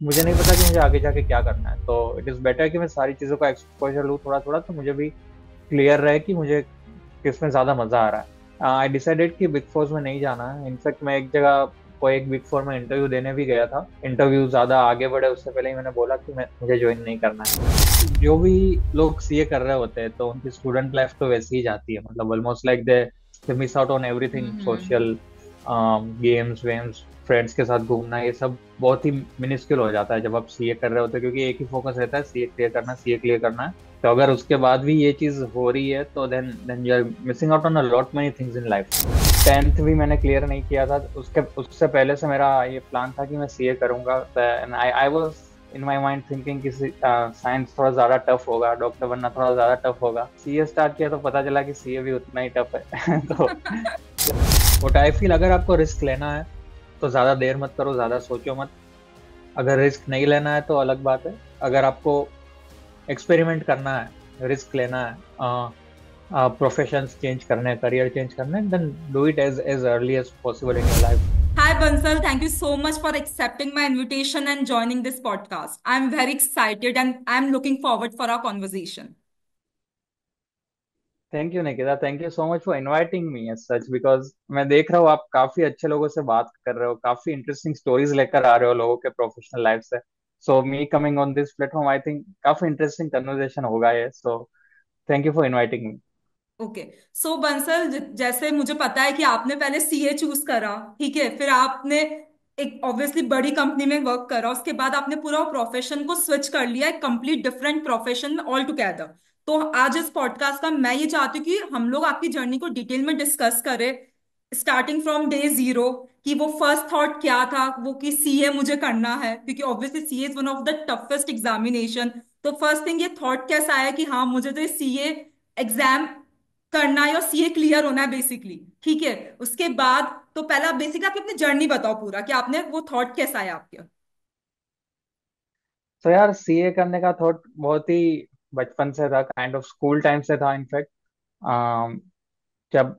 मुझे नहीं पता कि मुझे आगे जाके क्या करना है, तो इट इज बेटर कि मैं सारी चीजों का एक्सपोजर लूँ थोड़ा थोड़ा, तो मुझे भी क्लियर रहे कि मुझे किसमें ज्यादा मजा आ रहा है। आई डिसाइडेड कि बिग फोर्स में नहीं जाना है। इनफैक्ट मैं एक जगह कोई एक बिग फोर में इंटरव्यू देने भी गया था। इंटरव्यू ज्यादा आगे बढ़े उससे पहले ही मैंने बोला कि मुझे ज्वाइन नहीं करना है। जो भी लोग सीए कर रहे होते हैं तो उनकी स्टूडेंट लाइफ तो वैसे ही जाती है, मतलब almost like they miss out on everything, hmm. Social, games वेम्स, फ्रेंड्स के साथ घूमना, ये सब बहुत ही मिनिस्क्यूल हो जाता है जब आप सीए कर रहे होते हो, क्योंकि एक ही फोकस रहता है, सीए क्लियर करना, सीए क्लियर करना है। तो अगर उसके बाद भी ये चीज हो रही है तो then you are missing out on a lot many things in life. Tenth भी मैंने क्लियर नहीं किया था, उसके उससे पहले से मेरा ये प्लान था कि मैं सीए करूंगा। And I I was in my mind thinking कि साइंस थोड़ा ज्यादा टफ होगा, डॉक्टर बनना थोड़ा ज्यादा टफ होगा। सीए स्टार्ट किया तो पता चला कि सीए भी उतना ही टफ है। तो व्हाट आई फील, अगर आपको रिस्क लेना है तो ज्यादा देर मत करो, ज्यादा सोचो मत। अगर रिस्क नहीं लेना है तो अलग बात है। अगर आपको एक्सपेरिमेंट करना है, रिस्क लेना है, प्रोफेशंस चेंज करने हैं, करियर चेंज करना है, then do it as early as possible in your life. Hi Bansal, thank you so much for accepting my invitation and joining this podcast. I'm very excited and I'm looking forward for our conversation. Thank you Nikita, thank you so much for inviting me as such, because मैं देख रहा हूँ आप काफी अच्छे लोगों से बात कर रहे हो, काफी इंटरेस्टिंग स्टोरीज लेकर आ रहे हो लोगों के प्रोफेशनल लाइफ से। So me coming on this platform, I think काफी इंटरेस्टिंग कन्वर्सेशन होगा ये। So thank you for inviting me. Okay. So Bansal, जैसे मुझे पता है कि आपने पहले सीए चूज करा, ठीक है, फिर आपने एक ऑब्वियसली बड़ी कंपनी में वर्क करा, उसके बाद आपने पूरा प्रोफेशन को स्विच कर लिया एक कंप्लीट डिफरेंट प्रोफेशन में ऑल टुगेदर। तो आज इस पॉडकास्ट का मैं ये चाहती हूँ कि हम लोग आपकी जर्नी को डिटेल में डिस्कस करें, स्टार्टिंग फ्रॉम डे जीरो, कि वो फर्स्ट थॉट क्या था वो कि सीए मुझे करना है, क्योंकि obviously CA is one of the toughest examination. तो फर्स्ट थिंग, ये थॉट कैसा आया कि हाँ मुझे तो सीए एग्जाम करना है और सीए क्लियर होना है बेसिकली, ठीक है। उसके बाद तो पहला बेसिकली आप अपनी जर्नी बताओ पूरा कि आपने वो थॉट कैसा आया आपके। तो यार सीए करने का थॉट बहुत ही बचपन से था, काइंड ऑफ स्कूल टाइम से था इनफैक्ट। जब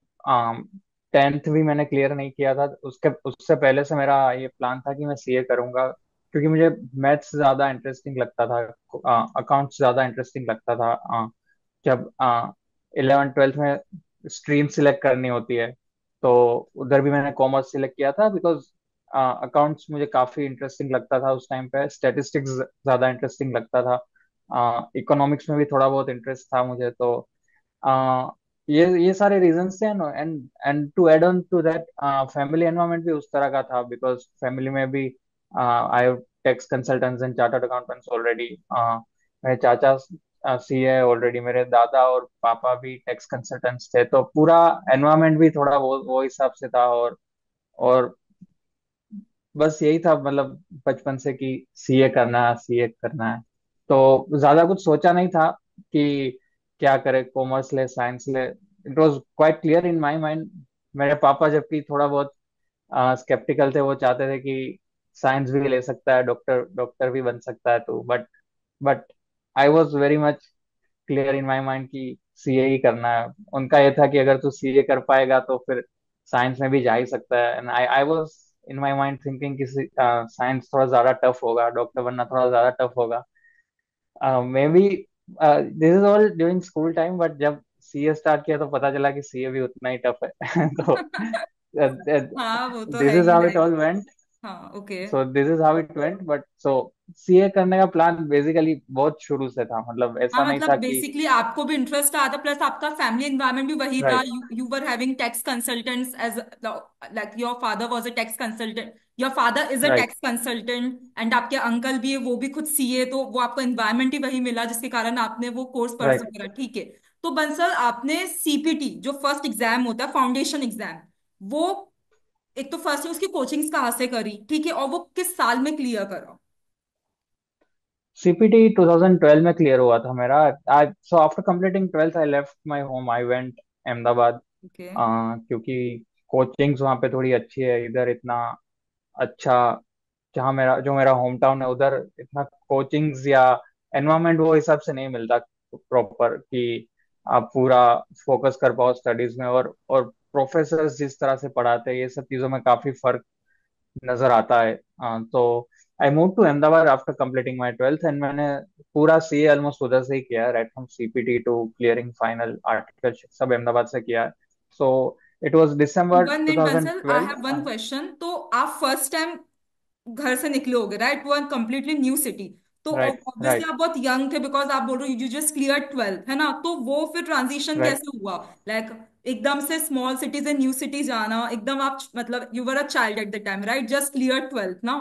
टेंथ भी मैंने क्लियर नहीं किया था, उसके उससे पहले से मेरा ये प्लान था कि मैं सीए करूंगा, क्योंकि मुझे मैथ्स ज्यादा इंटरेस्टिंग लगता था, अकाउंट्स ज्यादा इंटरेस्टिंग लगता था। जब 11 ट्वेल्थ में स्ट्रीम सिलेक्ट करनी होती है तो उधर भी मैंने कॉमर्स सिलेक्ट किया था, बिकॉज अकाउंट्स मुझे काफी इंटरेस्टिंग लगता था उस टाइम पे, स्टैटिस्टिक्स ज्यादा इंटरेस्टिंग लगता था, इकोनॉमिक्स में भी थोड़ा बहुत इंटरेस्ट था मुझे। तो uh, ये सारे रीजंस थे। And and to add on to that, family environment भी उस तरह का था, बिकॉज फैमिली में भी I have tax consultants and chartered accountants already. मेरे चाचा सीए ऑलरेडी, मेरे दादा और पापा भी टैक्स कंसल्टेंट्स थे, तो पूरा एनवायरनमेंट भी थोड़ा वो हिसाब से था। और बस यही था, मतलब बचपन से कि सीए करना है, सीए करना है। तो ज्यादा कुछ सोचा नहीं था कि क्या करे, कॉमर्स ले साइंस ले। It was quite clear in my mind. मेरे पापा जबकि थोड़ा बहुत स्केप्टिकल थे, वो चाहते थे कि साइंस भी ले सकता है, डॉक्टर डॉक्टर भी बन सकता है तू, but I was very much clear in my mind कि सीए ही करना है। उनका ये था कि अगर तू सीए कर पाएगा तो फिर साइंस में भी जा ही सकता है। And I I was in my mind thinking कि साइंस थोड़ा ज्यादा टफ होगा, डॉक्टर बनना थोड़ा ज्यादा टफ होगा। May be this is all during school time, but जब सीए स्टार्ट किया तो पता चला कि सीए भी उतना ही टफ है। तो हाँ वो तो दिस है is he how it like. All went. हाँ okay. So this is how it went, but so CA करने का प्लान बेसिकली बहुत शुरू से था, मतलब हाँ ऐसा नहीं मतलब था कि बेसिकली आपको भी इंटरेस्ट आता, प्लस आपका फैमिली एनवायरनमेंट भी वही था, right, you were having tax consultants as, like your father was a tax consultant, your father is a right. Tax consultant and आपके अंकल भी है वो भी खुद सीए, तो वो आपको एनवायरनमेंट ही वही मिला जिसके कारण आपने वो कोर्स परस्यू राइट। करा, ठीक है। तो बंसल, आपने सीपीटी जो फर्स्ट एग्जाम होता है फाउंडेशन एग्जाम, वो एक तो फर्स्ट उसकी कोचिंग्स कहाँ से करी, ठीक है, और वो किस साल में क्लियर करा। सीपीटी 2012 में क्लियर हुआ था मेरा। I so after completing twelfth I left my home, I went Ahmedabad. Okay. क्योंकि कोचिंग्स वहाँ पे थोड़ी अच्छी है, इधर इतना अच्छा, जहाँ मेरा होम टाउन है उधर इतना कोचिंग्स या एनवायरनमेंट वो हिसाब से नहीं मिलता प्रॉपर, कि आप पूरा फोकस कर पाओ स्टडीज में। और प्रोफेसर्स जिस तरह से पढ़ाते हैं, ये सब चीज़ों में काफी फर्क नजर आता है। तो I move to Ahmedabad after completing my twelfth, and मैंने पूरा सीए ऑलमोस्ट उधर से ही किया है, right from CPT to clearing final article सब अहमदाबाद से किया है। So it was December one minute Bansal, I 2012। Have one question. तो आप फर्स्ट टाइम घर से निकले होगे, राइट, वो कंप्लीटली न्यू सिटी। तो राइट ऑब्वियसली राइट आप बहुत यंग थे, बिकॉज आप बोल रहे हो यू जस्ट क्लियर 12th, है ना? तो वो फिर ट्रांजिशन राइट। कैसे हुआ? लाइक एकदम से स्मॉल सिटी से न्यू सिटी जाना, एकदम आप मतलब you were a child at the time, right, just clear 12th ना?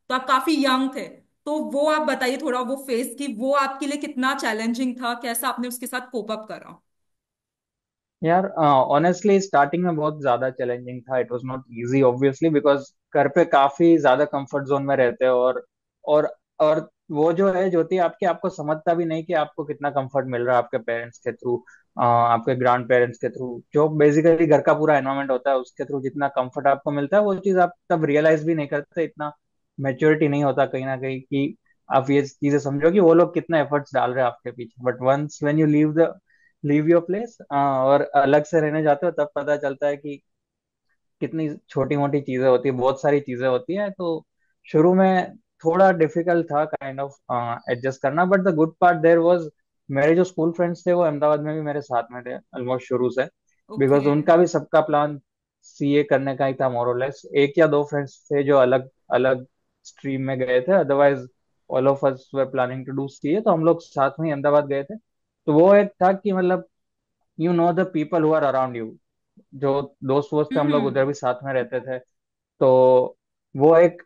तो आप काफी यंग थे। तो वो आप बताइए थोड़ा वो फेस की, वो आपके लिए कितना चैलेंजिंग था, कैसा आपने उसके साथ कोप अप करा? यार ऑनेस्टली स्टार्टिंग में बहुत ज्यादा चैलेंजिंग था, it was not easy obviously, because घर पे काफी ज्यादा कंफर्ट जोन में रहते हो, और और वो जो है ज्योति आपके, आपको समझता भी नहीं कि आपको कितना कंफर्ट मिल रहा है आपके पेरेंट्स के थ्रू, आपके ग्रैंड पेरेंट्स के थ्रू, जो बेसिकली घर का पूरा एनवायरनमेंट होता है उसके थ्रू जितना कंफर्ट आपको मिलता है, वो चीज आप तब रियलाइज भी नहीं करते, इतना मेच्योरिटी नहीं होता कहीं ना कहीं कि आप ये चीजें समझो कि वो लोग कितना एफर्ट्स डाल रहे हैं आपके पीछे। But once when you leave your place और अलग से रहने जाते हो, तब पता चलता है कि कितनी छोटी मोटी चीजें होती है, बहुत सारी चीजें होती है। तो शुरू में थोड़ा डिफिकल्ट था काइंड ऑफ एडजस्ट करना, but the good part there was, मेरे जो स्कूल फ्रेंड्स थे वो अहमदाबाद में भी मेरे साथ में थे ऑलमोस्ट शुरू से, ओके। बिकॉज उनका भी सबका प्लान सीए करने का ही था मोर और लेस। एक या दो फ्रेंड्स थे जो अलग अलग स्ट्रीम में गए थे, otherwise all of us were planning to do CA, तो हम लोग साथ में ही अहमदाबाद गए थे। तो वो एक था कि मतलब you know the people who are around you, जो दोस्त वोस्त थे हम लोग हम्म। उधर भी साथ में रहते थे। तो वो एक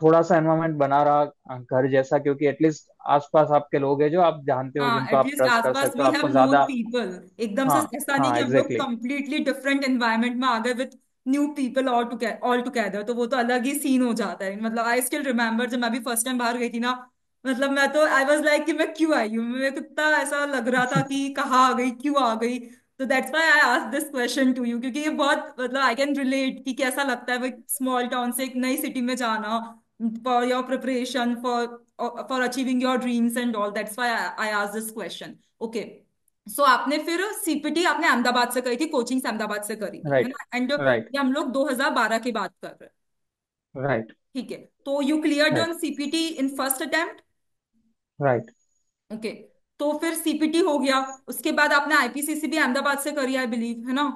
थोड़ा सा एनवायरनमेंट बना रहा घर जैसा, क्योंकि एटलीस्ट आसपास आपके लोग हैं जो आप जानते हो, हाँ, जिनको आप एटलीस्ट ट्रस्ट कर आसपास सकते हो, वी हैव आपको नोन ज्यादा। पीपल। एकदम से हाँ ऐसा नहीं हाँ कि हम लोग एग्जैक्टली। कंप्लीटली डिफरेंट एनवायरनमेंट में आ गए with new people all together, तो वो तो अलग ही सीन हो जाता है। मतलब आई स्टिल रिमेम्बर जब मैं भी फर्स्ट टाइम बाहर गई थी ना, मतलब मैं तो आई वाज लाइक कि मैं क्यों आई हूँ, मेरे को इतना ऐसा लग रहा था कि कहाँ आ गई, क्यों आ गई। तो that's why I ask this question to you, क्योंकि ये बहुत मतलब आई कैन रिलेट कि कैसा लगता है स्मॉल टाउन से एक नई सिटी में जाना, for your preparation for achieving your dreams and all. That's why I asked this question. Okay. So आपने फिर सीपीटी आपने अहमदाबाद से करी थी, कोचिंग से अहमदाबाद से करी थी, है राइट ना? एंड राइट ये हम लोग 2012 की बात कर रहे हैं। राइट ठीक है। तो you cleared right on CPT in first attempt. Right. Okay. तो फिर सीपीटी हो गया, उसके बाद आपने आईपीसीसी भी अहमदाबाद से करी, आई बिलीव, है ना?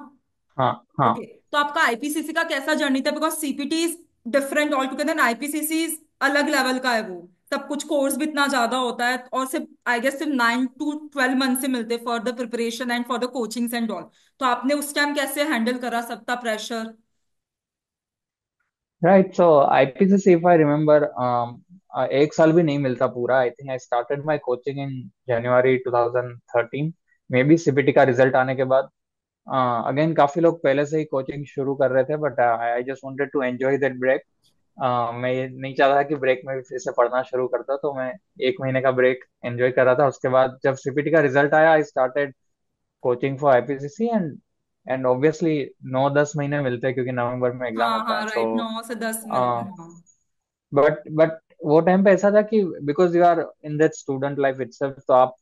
हाँ हाँ। ओके। तो आपका आईपीसीसी का कैसा जर्नी था? Because CPT is different all together, IPCC is अलग लेवल का है वो। सब कुछ कोर्स भी इतना ज्यादा होता है, और सिर्फ आई गेस सिर्फ 9 to 12 मंथ से मिलते for the preparation and for the coachings and all. तो आपने उस टाइम कैसे हैंडल करा सबका pressure? Right, so IPCC if I remember, एक साल भी नहीं मिलता पूरा। I think I started my coaching in January 2013, may be CBT का रिजल्ट आने के बाद। अगेन काफी लोग पहले से ही कोचिंग शुरू कर रहे थे, but I just wanted to enjoy that break. मैं ये नहीं चाहता था कि ब्रेक में भी फिर से पढ़ना शुरू करता, तो मैं एक महीने का ब्रेक एंजॉय कर रहा था। उसके बाद जब सीपीटी का रिजल्ट आया, I started coaching for IPCC, and obviously 9-10 महीने मिलते हैं क्योंकि नवंबर में एग्जाम हाँ होता है। हाँ, सो राइट, 9 से 10 मिलते हैं, हाँ। बट वो टाइम पे ऐसा था कि because you are in that student life itself, तो आप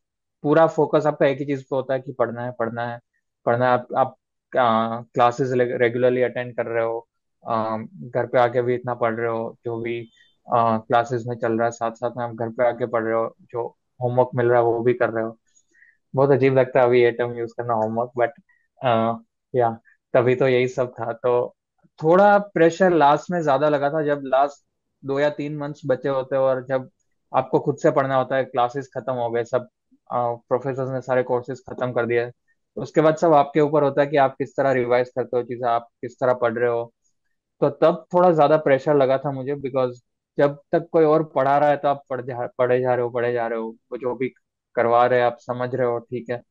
पूरा फोकस आपका एक ही चीज पे होता है कि पढ़ना है पढ़ना है पढ़ना है। आप क्लासेस रेगुलरली अटेंड कर रहे हो, घर पे आके भी इतना पढ़ रहे हो, जो भी क्लासेस में चल रहा है साथ साथ में आप घर पे आके पढ़ रहे हो, जो होमवर्क मिल रहा है वो भी कर रहे हो। बहुत अजीब लगता है अभी ये टर्म यूज करना, होमवर्क, बट या तभी तो यही सब था। तो थोड़ा प्रेशर लास्ट में ज्यादा लगा था, जब लास्ट 2 या 3 मंथ्स बचे होते हैं और जब आपको खुद से पढ़ना होता है, क्लासेस खत्म हो गए सब, प्रोफेसर ने सारे कोर्सेज खत्म कर दिए, तो उसके बाद सब आपके ऊपर होता है कि आप किस तरह रिवाइज करते हो चीजें, आप किस तरह पढ़ रहे हो। तो तब थोड़ा ज्यादा प्रेशर लगा था मुझे, बिकॉज जब तक कोई और पढ़ा रहा है तो आप पढ़े जा रहे हो पढ़े जा रहे हो, वो जो भी करवा रहे हैं आप समझ रहे हो, ठीक है।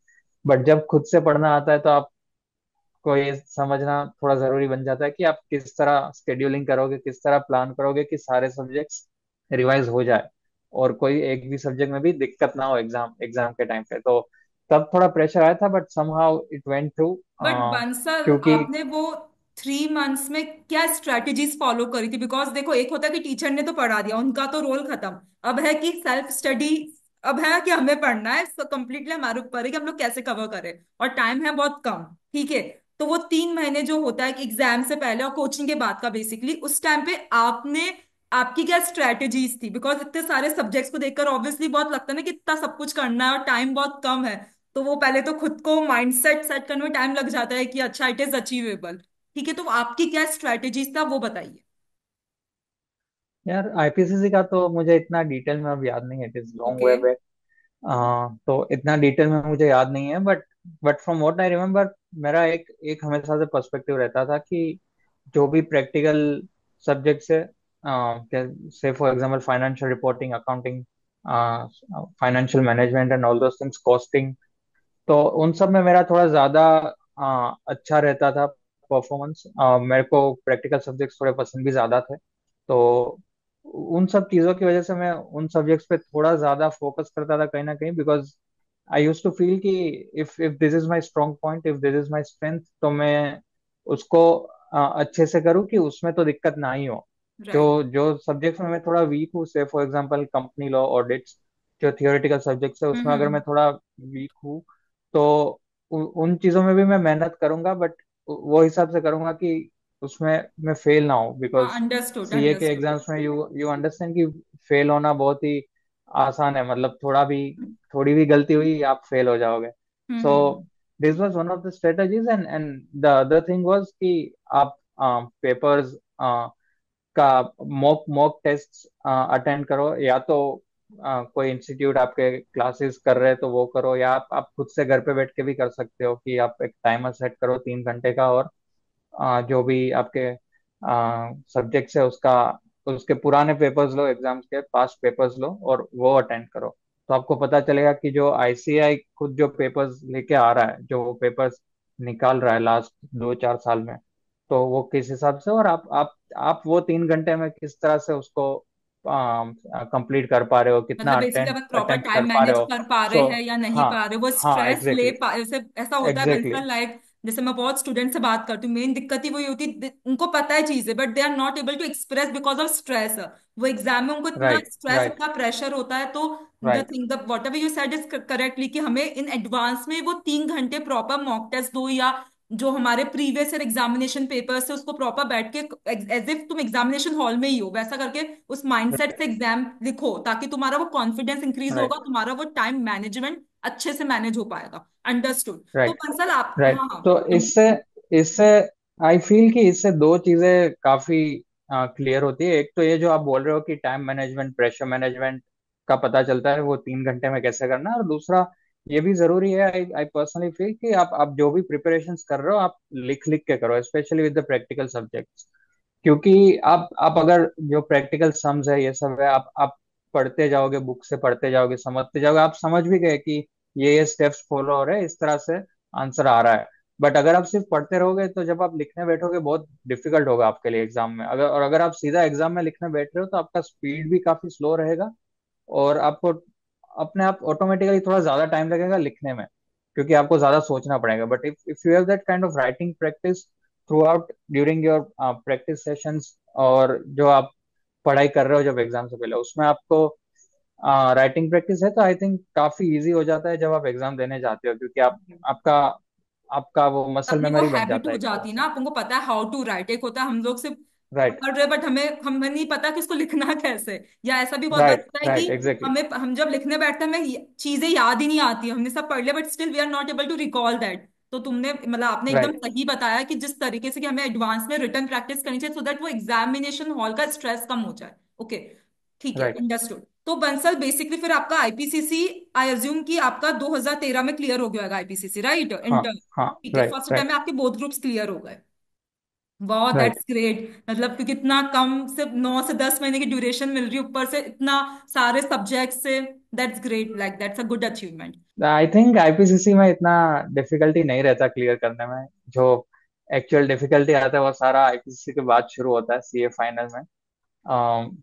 बट जब खुद से पढ़ना आता है तो आपको ये समझना थोड़ा जरूरी बन जाता है कि आप किस तरह स्केड्यूलिंग करोगे, किस तरह प्लान करोगे कि सारे सब्जेक्ट्स रिवाइज हो जाए और कोई एक भी सब्जेक्ट में भी दिक्कत ना हो एग्जाम एग्जाम के टाइम पे। तो तब थोड़ा प्रेशर आया था, but somehow it went through, but Bansal, क्योंकि आपने वो 3 मंथ्स में क्या स्ट्रेटेजीज फॉलो करी थी? बिकॉज देखो, एक होता है कि टीचर ने तो पढ़ा दिया, उनका तो रोल खत्म। अब है कि सेल्फ स्टडी, अब है कि हमें पढ़ना है, तो कंप्लीटली हमारे ऊपर है कि हम लोग कैसे कवर करें, और टाइम है बहुत कम। ठीक है। तो वो 3 महीने जो होता है कि एग्जाम से पहले और कोचिंग के बाद का, बेसिकली उस टाइम पे आपने आपकी क्या स्ट्रेटेजीज थी? बिकॉज इतने सारे सब्जेक्ट्स को देखकर ऑब्वियसली बहुत लगता है ना कि इतना सब कुछ करना है और टाइम बहुत कम है। तो वो पहले तो खुद को माइंडसेट सेट करने में टाइम लग जाता है कि अच्छा इट इज अचीवेबल। ठीक है, तो आपकी क्या स्ट्रेटेजीज था वो बताइए। यार आईपीसीसी का तो मुझे इतना डिटेल में अब याद नहीं है, it is long okay. Way back. तो इतना डिटेल में मुझे याद नहीं है, but from what I remember, मेरा एक एक हमेशा से पर्सपेक्टिव रहता था कि जो भी प्रैक्टिकल सब्जेक्ट्स है, से for example financial reporting, accounting, financial management and all those things, costing, तो उन सब में मेरा थोड़ा ज्यादा अच्छा रहता था परफॉर्मेंस। मेरे को प्रैक्टिकल सब्जेक्ट्स थोड़े पसंद भी ज्यादा थे, तो उन सब चीजों की वजह से मैं उन सब्जेक्ट्स पे थोड़ा ज्यादा फोकस करता था कहीं ना कहीं, because I use to feel कि if if this is my strong point, if this is my strength, तो मैं उसको अच्छे से करूँ कि उसमें तो दिक्कत ना ही हो। जो राइट। जो सब्जेक्ट्स में मैं थोड़ा वीक हूँ, से for example company law, audits, जो थियोरेटिकल सब्जेक्ट्स है उसमें अगर हम्म। मैं थोड़ा वीक हूँ, तो उन चीजों में भी मैं मेहनत करूंगा, बट वो हिसाब से करूंगा कि उसमें मैं फेल ना हो, हाँ, बिकॉज अंडरस्टूड सीए के अंडरस्टूड। एग्जाम्स में यू यू अंडरस्टैंड कि फेल होना बहुत ही आसान है, मतलब थोड़ी भी गलती हुई आप फेल हो जाओगे। So hmm. This was one of the strategies, and the other thing was कि आप पेपर्स का मॉक मॉक टेस्ट अटेंड करो, या तो कोई इंस्टीट्यूट आपके क्लासेस कर रहे हैं तो वो करो, या आप खुद से घर पे बैठ के भी कर सकते हो कि आप एक टाइमर सेट करो 3 घंटे का, और जो भी आपके सब्जेक्ट्स है उसका, उसके पुराने पेपर्स लो, एग्जाम्स के पास्ट पेपर्स लो और वो अटेंड करो। तो आपको पता चलेगा कि जो आईसीआई खुद जो पेपर्स लेके आ रहा है, जो वो पेपर्स निकाल रहा है लास्ट 2-4 साल में, तो वो किस हिसाब से, और आप वो 3 घंटे में किस तरह से उसको कंप्लीट कर पा रहे हो, कितना मतलब बेसिकली अटेम्प्ट आप प्रॉपर अटेम्प्ट कर टाइम पा रहे मैनेज हो। कर पा रहे सो हैं या नहीं हाँ, पा रहे, वो हाँ स्ट्रेस ले एग्जैक्टली, पा ऐसे ऐसा होता है एग्जैक्टली, बंसल लाइक। जैसे मैं बहुत स्टूडेंट से बात करती हूँ, मेन दिक्कत ही वही होती है, उनको पता है चीजें but they are not able to express because of stress. वो एग्जाम में उनको इतना राइट, स्ट्रेस राइट, होता है, प्रेशर होता है। तो the right, thing the what ever you said is correctly कि हमें इन एडवांस में वो 3 घंटे प्रॉपर मॉक टेस्ट दो, या जो हमारे प्रीवियस ईयर एग्जामिनेशन पेपर्स है उसको प्रॉपर बैठ के एज इफ तुम एग्जामिनेशन हॉल में ही हो वैसा करके उस माइंडसेट से एग्जाम लिखो, ताकि तुम्हारा वो कॉन्फिडेंस इंक्रीज होगा, राइट, तुम्हारा वो टाइम मैनेजमेंट अच्छे से मैनेज हो पाएगा। अंडरस्टूड। तो राइट, बंसल आप, राइट। हाँ हाँ। तो इससे इससे आई फील कि इससे दो चीजें काफी क्लियर होती है। एक तो ये जो आप बोल रहे हो कि टाइम मैनेजमेंट, प्रेशर मैनेजमेंट का पता चलता है वो 3 घंटे में कैसे करना है, और दूसरा ये भी जरूरी है, आई आई पर्सनली फील कि आप जो भी प्रिपरेशंस कर रहे हो आप लिख लिख के करो, specially with the practical subjects. क्योंकि आप अगर जो प्रैक्टिकल सम्स है, ये सब है, आप पढ़ते जाओगे, बुक से पढ़ते जाओगे, समझते जाओगे, आप समझ भी गए कि ये स्टेप्स फॉलो हो रहे हैं, इस तरह से आंसर आ रहा है। बट अगर आप सिर्फ पढ़ते रहोगे तो जब आप लिखने बैठोगे बहुत डिफिकल्ट होगा आपके लिए एग्जाम में। अगर आप सीधा एग्जाम में लिखने बैठ रहे हो तो आपका स्पीड भी काफी स्लो रहेगा, और आपको अपने आप ऑटोमेटिकली थोड़ा ज्यादा टाइम लगेगा लिखने में, क्योंकि आपको ज्यादा सोचना पड़ेगा। But if you have that kind of writing practice through out during your practice sessions, और जो आप पढ़ाई कर रहे हो जब एग्जाम से पहले उसमें आपको राइटिंग प्रैक्टिस है, तो आई थिंक काफी इजी हो जाता है जब आप एग्जाम देने जाते हो, क्योंकि आपका आपका वो मसल अपनी वो मेमोरी बन हैबिट जाता हो है एक तरह जाती है से। ना, अपन को पता है हाउ टू राइट। एक होता है हम लोग सिर्फ राइट, पढ़ रहे बट हमें नहीं पता कि उसको लिखना कैसे। या ऐसा भी बहुत बार राइट, होता है कि राइट, एग्जैक्टली, हम जब लिखने बैठते हैं हमें चीजें याद ही नहीं आती, हमने सब पढ़ लिया but still we are not able to recall that. तो तुमने मतलब आपने एकदम राइट, सही बताया कि जिस तरीके से कि हमें एडवांस में रिटर्न प्रैक्टिस करनी चाहिए सो दैट वो एग्जामिनेशन हॉल का स्ट्रेस कम हो जाए। ओके, ठीक है, राइट। अंडरस्टूड। तो बंसल बेसिकली फिर आपका आईपीसीसी, आई अज्यूम कि आपका 2013 में क्लियर हो गया होगा आईपीसीसी, राइट? हाँ, इंटर। हाँ, ठीक है, राइट, फर्स्ट टाइम राइट, में आपके बोथ ग्रुप्स क्लियर हो गए। वाह, राइट। That's great. मतलब क्योंकि इतना कम, सिर्फ 9 से 10 महीने की ड्यूरेशन मिल रही है, ऊपर से इतना सारे सब्जेक्ट से। That's great, like that's a good achievement. I think IPCC में इतना डिफिकल्टी नहीं रहता क्लियर करने में। जो एक्चुअल डिफिकल्टी आता है वो सारा आईपीसीसी के बाद शुरू होता है, सीए फाइनल में। Um,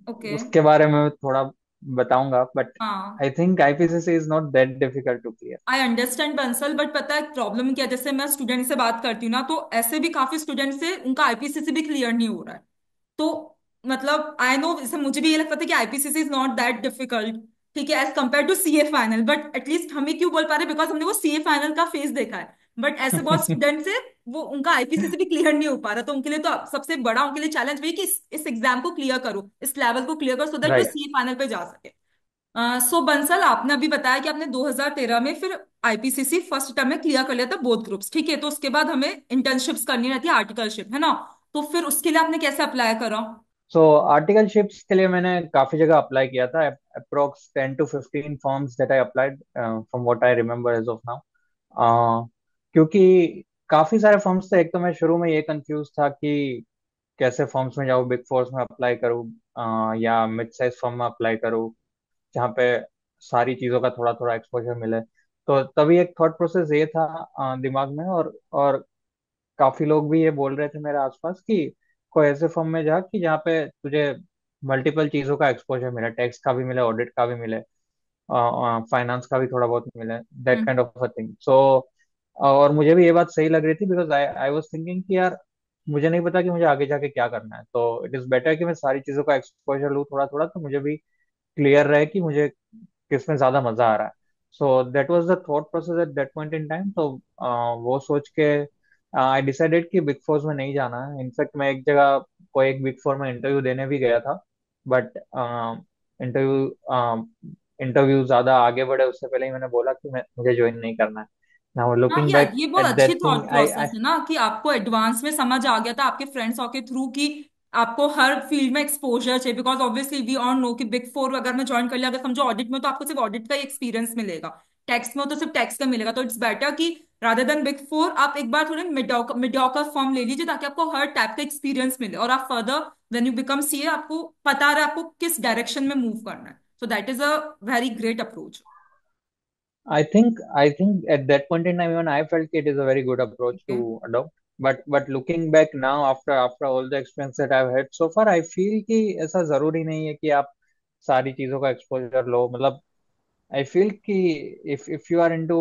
okay. उसके बारे में थोड़ा बताऊंगा, बट हाँ, I think IPCC is not that difficult to clear. I understand Bansal, but पता है प्रॉब्लम क्या है? जैसे मैं स्टूडेंट से बात करती हूँ ना, तो ऐसे भी काफी स्टूडेंट से उनका आईपीसीसी भी क्लियर नहीं हो रहा है। तो मतलब आई नो, जैसे मुझे भी ये लगता था कि IPCC is not that difficult, ठीक है, as compare to CA final, but at least हमें क्यों बोल पा रहे? बिकॉज हमने वो सीए फाइनल का फेस देखा है। बट ऐसे बहुत स्टूडेंट्स है, वो उनका आईपीसीसी भी क्लियर नहीं हो पा रहा, तो उनके लिए तो सबसे बड़ा उनके लिए चैलेंज वही कि इस एग्जाम को क्लियर करो, इस लेवल को क्लियर करो, सो दैट वो राइट। सीए फाइनल पे जा सके। सो बंसल, आपने अभी बताया कि आपने 2013 में फिर आईपीसीसी फर्स्ट टर्म में क्लियर कर लिया था बोथ ग्रुप्स, ठीक है, तो उसके बाद हमें इंटर्नशिप्स करनी रहती है, आर्टिकलशिप, है ना? तो फिर उसके लिए आपने कैसे अप्लाई करा? सो आर्टिकलशिप्स के लिए मैंने काफी जगह अप्लाई किया था, approx 10 to 15 forms that I applied from what I remember as of now. क्योंकि काफी सारे फॉर्म्स थे। एक तो मैं शुरू में ये कंफ्यूज था कि कैसे फॉर्म्स में जाऊँ, बिग फोर्स में अप्लाई करूँ या मिड साइज फॉर्म में अप्लाई करूँ जहाँ पे सारी चीज़ों का थोड़ा थोड़ा एक्सपोजर मिले। तो तभी एक थॉट प्रोसेस ये था दिमाग में। और काफी लोग भी ये बोल रहे थे मेरे आसपास कि कोई ऐसे फर्म में जा कि जहाँ पे तुझे मल्टीपल चीजों का एक्सपोजर मिले, टैक्स का भी मिले, ऑडिट का भी मिले, फाइनेंस का भी थोड़ा बहुत मिले, that kind hmm. Of a thing. So और मुझे भी ये बात सही लग रही थी, because I I was thinking कि यार मुझे नहीं पता कि मुझे आगे जाके क्या करना है, तो इट इज बेटर कि मैं सारी चीजों का एक्सपोजर लूँ थोड़ा थोड़ा, तो मुझे भी क्लियर रहे कि मुझे किसमें ज्यादा मजा आ रहा है। So that was the thought process at that point in time. तो वो सोच के आई डिसाइडेड कि बिग फोर में नहीं जाना है। इनफैक्ट मैं एक जगह कोई एक बिग फोर में इंटरव्यू देने भी गया था, बट इंटरव्यू इंटरव्यू ज्यादा आगे बढ़े उससे पहले ही मैंने बोला कि मैं मुझे ज्वाइन नहीं करना है। नाउ हाँ लुकिंग यार, बैक ये बहुत एट अच्छी that thought thing I process है ना कि आपको एडवांस में समझ आ गया था आपके फ्रेंड्स के थ्रू कि आपको हर फील्ड में एक्सपोजर चाहिए, because obviously we all know कि बिग फोर अगर मैं ज्वाइन कर लिया, अगर समझो ऑडिट में, तो आपको सिर्फ ऑडिट का ही एक्सपीरियंस मिलेगा, टैक्स में हो तो सिर्फ टैक्स का मिलेगा, तो इट्स बेटर कि रादर देन बिग फोर आप एक बार थोड़े मिडियोकर फॉर्म ले लीजिए, ताकि आपको हर टाइप का एक्सपीरियंस मिले, और आप further when you become CA आपको पता रहे आपको किस डायरेक्शन में मूव करना है, so that is a very great approach. I think at that point in time even I felt it is a very good approach okay. to adopt. But looking back now after all the experience that I've had so far, I feel कि ऐसा जरूरी नहीं है कि आप सारी चीजों का एक्सपोजर लो। मतलब I feel कि if you are into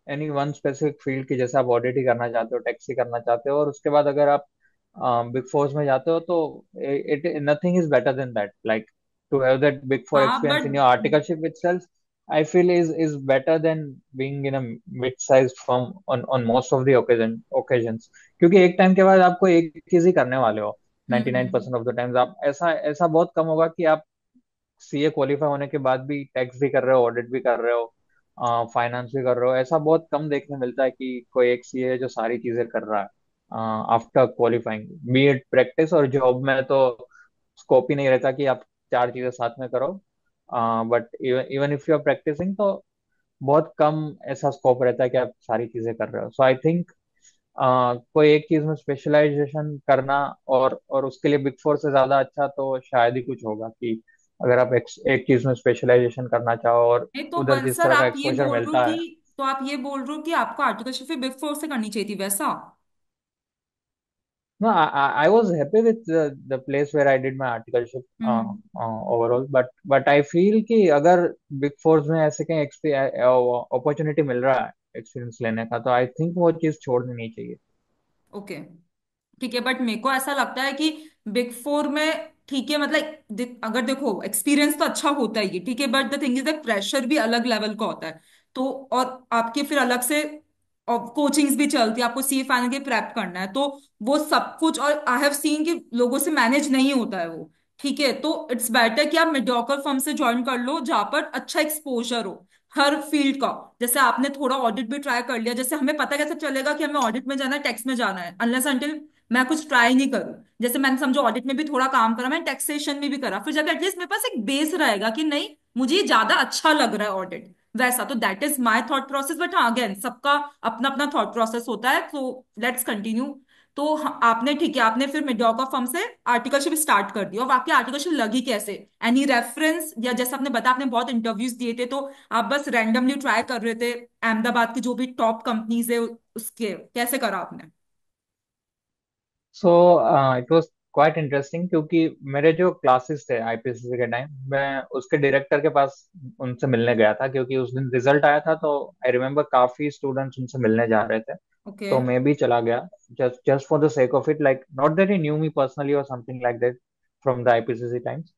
any one specific field की, जैसे आप ऑडिट ही करना चाहते हो, टैक्स ही करना चाहते हो, और उसके बाद अगर आप बिग फोर्स में जाते हो, तो it nothing is better than that. Like to have that big four हाँ experience but in your articleship itself, I feel is better than being in a mid-sized firm on most of the occasions। क्योंकि एक time के बाद आपको एक चीज ही करने वाले हो। 99% ऑफ द टाइम्स आप ऐसा ऐसा बहुत कम होगा कि आप सीए क्वालिफाई होने के बाद भी टैक्स भी कर रहे हो, ऑडिट भी कर रहे हो, फाइनेंस भी कर रहे हो। ऐसा बहुत कम देखने मिलता है कि कोई एक सीए है जो सारी चीजें कर रहा है after qualifying. B it practice और जॉब में तो स्कोप ही नहीं रहता कि आप चार चीजें साथ में करो। But even if you are practicing तो बहुत कम ऐसा स्कोप रहता है कि आप सारी चीजें कर रहे हो। सो आई थिंक कोई एक चीज में स्पेशलाइजेशन करना और उसके लिए बिग फोर से ज्यादा अच्छा तो शायद ही कुछ होगा, कि अगर आप एक चीज में स्पेशलाइजेशन करना चाहो और नहीं तो उधर जिस बंसर, तरह का आप ये एक्सपोजर बोल रहे हो मिलता कि, है। तो आप ये बोल रहे हो कि आपको आर्टिकलशिप बिग फोर से करनी चाहिए थी वैसा? No, I was happy with the place where I did my articleship hmm. overall, but I feel कि अगर बिग फोर्स में ऐसे कहीं अपॉर्चुनिटी मिल रहा है एक्सपीरियंस लेने का, तो आई थिंक वो चीज छोड़नी नहीं चाहिए। ओके, ठीक है, बट मेरे को ऐसा लगता है कि बिग फोर में, ठीक है, मतलब अगर देखो एक्सपीरियंस तो अच्छा होता ही है, ठीक है, but the thing is that pressure भी अलग लेवल का होता है, तो और आपके फिर अलग से और कोचिंग्स भी चलती है, आपको सी फाइनल के प्रेप करना है, तो वो सब कुछ, और आई हैव सीन कि लोगों से मैनेज नहीं होता है वो, ठीक है, तो इट्स बेटर कि आप मिडियोकर फर्म से ज्वाइन कर लो जहां पर अच्छा एक्सपोजर हो हर फील्ड का। जैसे आपने थोड़ा ऑडिट भी ट्राई कर लिया, जैसे हमें पता कैसे चलेगा कि हमें ऑडिट में जाना है, टैक्स में जाना है, अनलेस अंटिल मैं कुछ ट्राई नहीं करूं। जैसे मैंने समझो ऑडिट में भी थोड़ा काम करा, मैंने टैक्सेशन में भी करा, फिर जाकर एटलीस्ट मेरे पास एक बेस रहेगा कि नहीं, मुझे ये ज्यादा अच्छा लग रहा है ऑडिट वैसा, तो that is my thought process, but हाँ अगेन सबका अपना अपना थॉट प्रोसेस होता है, तो लेट्स कंटिन्यू। तो आपने, ठीक है, आपने फिर मिडियोकर फर्म से आर्टिकलशिप स्टार्ट कर दी, और आपकी आर्टिकलशिप लगी कैसे? एनी रेफरेंस, या जैसे आपने बताया आपने बहुत इंटरव्यूज दिए थे, तो आप बस रैंडमली ट्राई कर रहे थे अहमदाबाद की जो भी टॉप कंपनीज है उसके, कैसे करा आपने? सो इट वाज क्वाइट इंटरेस्टिंग, क्योंकि मेरे जो क्लासेस थे आईपीसीसी के टाइम, मैं उसके डायरेक्टर के पास उनसे मिलने गया था, क्योंकि उस दिन रिजल्ट आया था। तो आई रिमेम्बर काफी स्टूडेंट्स उनसे मिलने जा रहे थे, ओके। तो मैं भी चला गया, just for the sake of it, like not that he knew me personally और something like that from the IPCC times.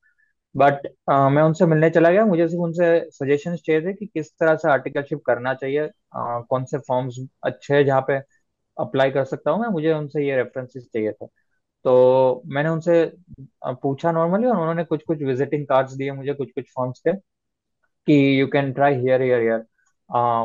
But मैं उनसे मिलने चला गया, मुझे सिर्फ उनसे सजेशंस चाहिए थे कि किस तरह से आर्टिकलशिप करना चाहिए, कौन से फॉर्म्स अच्छे हैं जहाँ पे अप्लाई कर सकता हूँ मैं, मुझे उनसे ये रेफरेंसेस चाहिए थे। तो मैंने उनसे पूछा नॉर्मली, और उन्होंने कुछ कुछ विजिटिंग कार्ड्स दिए मुझे, कुछ कुछ फॉर्म्स के, कि you can try here here here.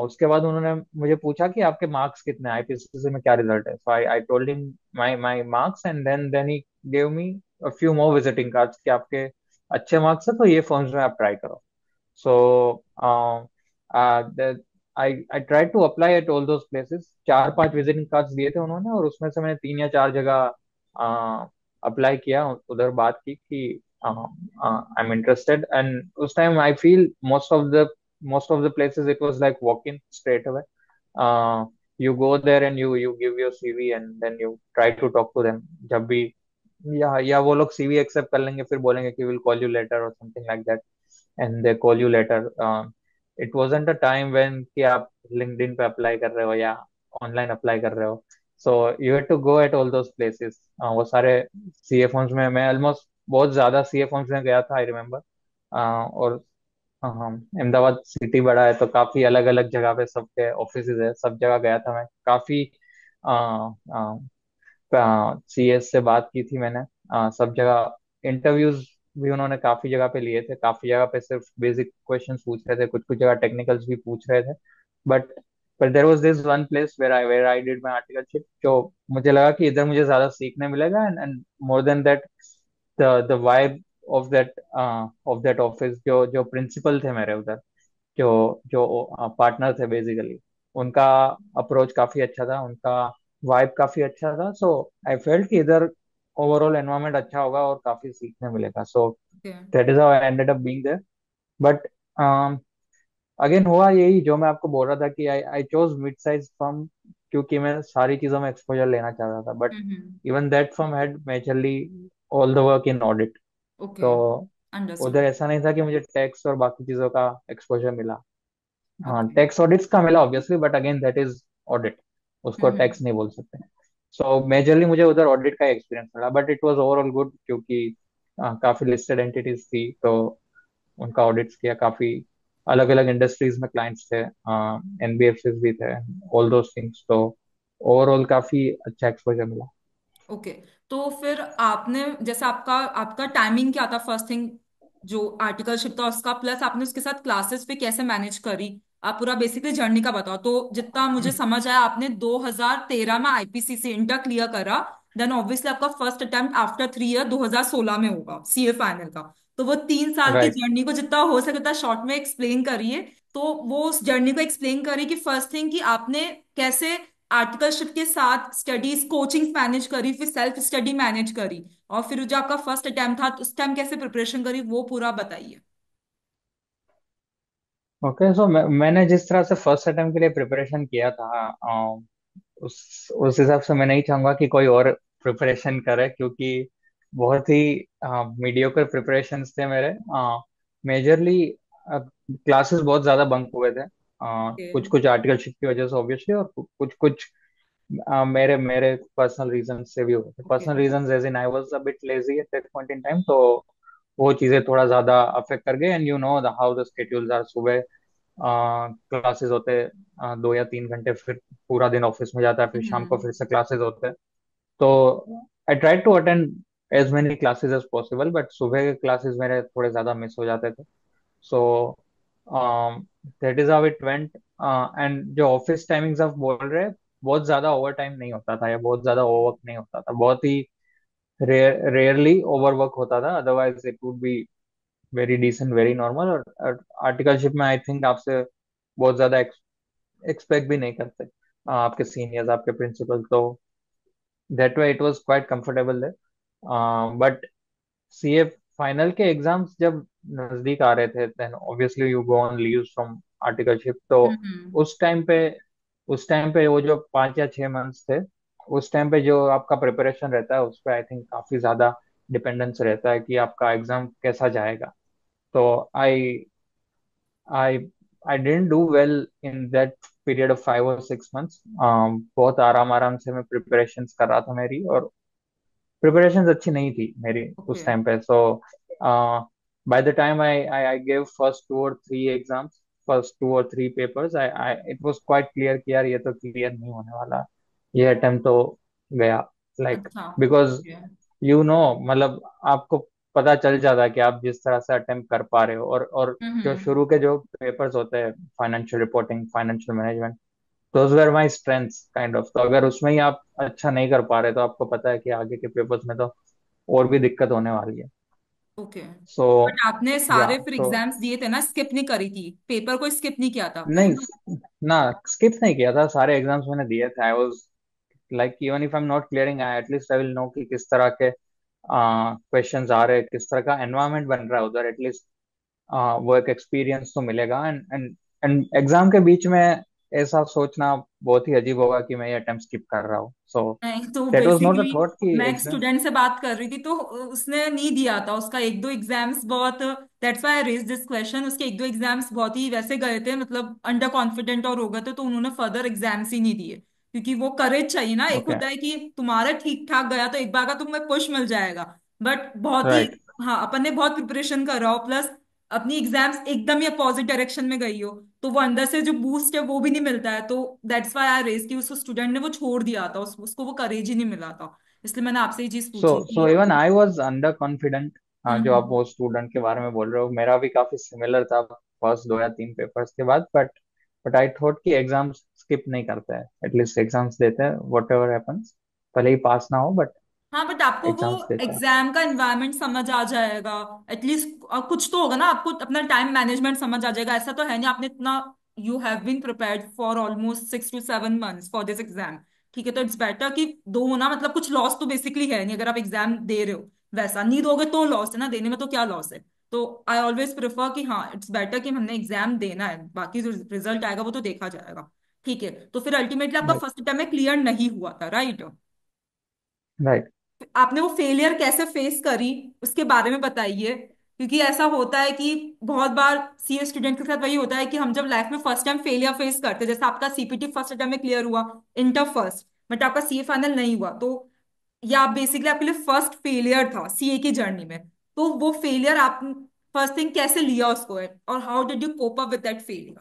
उसके बाद उन्होंने मुझे पूछा कि आपके मार्क्स कितने हैं, आईपीसीसी में क्या रिजल्ट है। So I I told him my marks, and then he gave me a few more visiting cards कि आपके अच्छे मार्क्स है तो ये फॉर्म्स में आप ट्राई करो। So I try to apply at all those places. चार पांच विजिटिंग कार्ड्स दिए थे उन्होंने, और उसमें से मैंने तीन या चार जगह अप्लाई किया, उधर बात की कि आई एम इंटरेस्टेड। एंड उस time I feel most of the places it was like walk in straight away. You go there and you give your CV and then you try to talk to them। जब भी या वो लोग CV accept कर लेंगे, फिर बोलेंगे कि विल कॉल यू लेटर और something like that, and they call you later. It wasn't a time when कि आप लिंक्डइन पे अप्लाई कर रहे हो या ऑनलाइन अप्लाई कर रहे हो। So you have to go at all those places. वो सारे सीए फॉर्म्स में मैं ऑलमोस्ट बहुत ज्यादा सीए फॉर्म्स में गया था, आई रिमेम्बर। और हाँ, अहमदाबाद सिटी बड़ा है तो काफी अलग अलग जगह पे सबके ऑफिस है, सब जगह गया था मैं। काफी सीएस से बात की थी मैंने, सब जगह इंटरव्यूज भी उन्होंने काफी जगह पे लिए थे, काफी जगह पे सिर्फ बेसिक क्वेश्चंस पूछ रहे थे, कुछ कुछ जगह टेक्निकल्स भी पूछ रहे थे। बट पर there was this one place where I did my articleship, जो मुझे लगा कि इधर मुझे ज्यादा सीखने मिलेगा, and more than that the vibe of that office, जो जो प्रिंसिपल थे मेरे उधर, जो जो पार्टनर थे बेसिकली, उनका अप्रोच काफी अच्छा था, उनका वाइब काफी अच्छा था। सो आई फेल्ट कि इधर ओवरऑल एनवायरनमेंट अच्छा होगा और काफी सीखने मिलेगा। So okay. That is how I ended up being there. But again हुआ यही जो मैं आपको बोल रहा था कि I I chose mid size firm, क्योंकि मैं सारी चीजों में एक्सपोजर लेना चाह रहा था। But hmm. Even that firm had majorly all the work in audit. Okay. तो अंडरस्टूड। उधर ऐसा नहीं था कि मुझे टैक्स और बाकी चीजों का एक्सपोजर मिला। हाँ, ओके। टैक्स ऑडिट्स का मिला obviously, but again that is audit, उसको हम्म। टैक्स नहीं बोल सकते। सो मेजरली मुझे उधर ऑडिट का एक्सपीरियंस मिला, but it was overall good, क्योंकि काफी लिस्टेड एंटिटीज थी तो उनका ऑडिट्स किया। काफी अलग अलग इंडस्ट्रीज में क्लाइंट्स थे, एनबीएफसीज भी थे, ऑल दोस थिंग्स। तो ओवरऑल काफी अच्छा एक्सपोजर मिला। ओके। तो फिर आपने जैसे आपका आपका टाइमिंग क्या था फर्स्ट थिंग, जो आर्टिकलशिप था उसका, प्लस आपने उसके साथ क्लासेस पे कैसे मैनेज करी? आप पूरा बेसिकली जर्नी का बताओ। तो जितना मुझे समझ आया, आपने 2013 में आईपीसीसी इंटर क्लियर करा, देन ऑब्वियसली आपका फर्स्ट अटेम्प्ट आफ्टर 3 ईयर 2016 में होगा सीए फाइनल का। तो वो 3 साल की राइट। जर्नी को जितना हो सके उतना शॉर्ट में एक्सप्लेन करिए। तो वो उस जर्नी को एक्सप्लेन करिए कि फर्स्ट थिंग कि आपने कैसे आर्टिकलशिप के साथ स्टडीज कोचिंग मैनेज करी, फिर सेल्फ स्टडी मैनेज करी, और फिर जो आपका फर्स्ट अटेम्प्ट था तो उस टाइम कैसे प्रिपरेशन करी, वो पूरा बताइए। ओके, सो मैंने जिस तरह से फर्स्ट अटेम्प्ट के लिए प्रिपरेशन किया था, उस हिसाब से मैं नहीं चाहूंगा कि कोई और प्रिपरेशन करे, क्योंकि बहुत ही मीडियोकर प्रिपरेशंस थे मेरे। मेजरली क्लासेस बहुत ज्यादा बंक हुए थे, ओके। कुछ कुछ आर्टिकलशिप की वजह से ऑब्वियसली, और कुछ कुछ मेरे मेरे पर्सनल रीजन से भी हुए थे। Okay. Personal reason as in I was a bit lazy at that point in time, तो वो चीजें थोड़ा ज्यादा अफेक्ट कर गए। And you know how the schedules are. सुबह क्लासेस होते हैं 2 या 3 घंटे, फिर पूरा दिन ऑफिस में जाता है, फिर शाम को हम्म। फिर से क्लासेस होते हैं। तो I try to attend as many classes as possible, but सुबह के क्लासेस मेरे थोड़े ज्यादा मिस हो जाते थे। सो that is how it went. And जो ऑफिस टाइमिंग्स आप बोल रहे हैं, बहुत ज्यादा ओवर टाइम नहीं होता था, या बहुत ज्यादा ओवरवर्क नहीं होता था, बहुत ही रेयरली ओवरवर्क होता था, otherwise it would be very decent, very normal. और आर्टिकलशिप में आई थिंक आपसे बहुत ज्यादा एक्सपेक्ट भी नहीं करते आपके सीनियर्स, आपके प्रिंसिपल। तो that way it was quite comfortable है। बट सीए फाइनल के एग्जाम्स जब नजदीक आ रहे थे, then obviously you go on leaves from articleship. तो हम्म। उस टाइम पे उस टाइम पे वो जो 5 या 6 मंथ्स थे, उस टाइम पे जो आपका प्रिपरेशन रहता है उस पर आई थिंक काफी ज्यादा डिपेंडेंस रहता है कि आपका एग्जाम कैसा जाएगा। तो I I I didn't do well in that period of 5 और 6 मंथ्स। बहुत आराम आराम से मैं प्रिपरेशंस कर रहा था मेरी, और प्रिपरेशंस अच्छी नहीं थी मेरी ओके। उस टाइम पे। सो by the time I gave first 2 or 3 exams, first 2 or 3 papers, I it was quite clear कि यार ये तो क्लियर नहीं होने वाला, ये अटेम्प्ट तो गया, लाइक अच्छा। Because okay. मतलब आपको पता चल जाता है कि आप जिस तरह से अटेम्प्ट कर पा रहे हो, और जो हम्म। शुरू के जो पेपर्स होते हैं, financial reporting, financial management, those were my strengths kind of. तो अगर उसमें ही आप अच्छा नहीं कर पा रहे तो आपको पता है कि आगे के पेपर्स में तो और भी दिक्कत होने वाली है। ओके। सो बट आपने या सारे फिर सो एग्जाम्स दिए थे ना, स्किप नहीं करी थी, पेपर को स्किप नहीं किया था? नहीं, ना स्किप नहीं किया था, सारे एग्जाम्स मैंने दिए थे। I was like even if I am not clearing, I at least I will know कि किस तरह के क्वेश्चंस आ रहे हैं, किस तरह का एनवायरनमेंट बन रहा है उधर, एटलीस्ट वो एक एक्सपीरियंस तो मिलेगा। एंड एंड एंड एग्जाम के बीच में ऐसा सोचना बहुत ही अजीब होगा कि मैं ये अटेम्प्ट स्किप कर रहा हूँ। सो नहीं तो that was not a basically thought कि मैं एक एग्जाम। स्टूडेंट से बात कर रही थी, तो उसने नहीं दिया था, उसका एक दो एग्जाम्स बहुत, that's why I raise this question, उसके एक दो एग्जाम्स बहुत ही वैसे गए थे, मतलब अंडर कॉन्फिडेंट और हो गए थे, तो उन्होंने फर्दर एग्जाम्स ही नहीं दिए। क्योंकि वो करेज चाहिए ना, एक ओके। होता है कि तुम्हारा ठीक ठाक गया तो एक बार का तुम्हें पुश मिल जाएगा, बट बहुत ही, राइट। हाँ, अपन ने बहुत प्रिपरेशन कर रहा हो, प्लस अपनी एग्जाम्स एकदम ही अपोजिट डायरेक्शन में गई हो, तो वो अंदर से जो बूस्ट है वो भी नहीं मिलता है, तो दैट्स व्हाई आई रेज कि उस स्टूडेंट ने वो छोड़ दिया था, उसको वो करेज ही नहीं मिला था, इसलिए मैंने आपसे ये चीज सो पूछी सो कि। Even I was under confident. जो आप हम्म। वो स्टूडेंट के बारे में बोल रहे हो, मेरा भी काफी सिमिलर था फर्स्ट 2 या 3 पेपर्स के बाद। बट आई थॉट कि एग्जाम्स स्किप नहीं करते हैं, एटलीस्ट एग्जाम्स देते हैं, वट एवर हैपन्स, भले ही पास ना हो बट हाँ, बट आपको वो एग्जाम्स देते हैं। एग्जाम का एनवायरनमेंट समझ आ जाएगा एटलीस्ट, कुछ तो होगा ना, आपको अपना टाइम मैनेजमेंट समझ आ जाएगा, ऐसा तो है नहीं आपने इतना, you have been prepared for almost 6 to 7 months for this exam. ठीक है, तो इट्स बेटर कि दो होना, मतलब कुछ लॉस तो बेसिकली है नहीं, अगर आप एग्जाम दे रहे हो वैसा नहीं दोगे तो लॉस है ना, देने में तो क्या लॉस है। तो आई ऑलवेज प्रेफर कि हाँ, इट्स बेटर कि हमने एग्जाम देना है, बाकी जो रिजल्ट आएगा वो तो देखा जाएगा। ठीक है, तो फिर अल्टीमेटली आपका राइट। फर्स्ट अटेम्प्ट में क्लियर नहीं हुआ था, राइट? राइट। आपने वो फेलियर कैसे फेस करी, उसके बारे में बताइए, क्योंकि ऐसा होता है कि बहुत बार सीए स्टूडेंट के साथ वही होता है कि हम जब लाइफ में फर्स्ट टाइम फेलियर फेस करते हैं, जैसे आपका सीपीटी फर्स्ट अटेम्प्ट में क्लियर हुआ, इंटर फर्स्ट, बट आपका सीए फाइनल नहीं हुआ, तो या बेसिकली आपके लिए फर्स्ट फेलियर था सीए की जर्नी में, तो वो फेलियर आप फर्स्ट थिंग कैसे लिया उसको है, और how did you cope up with that failure?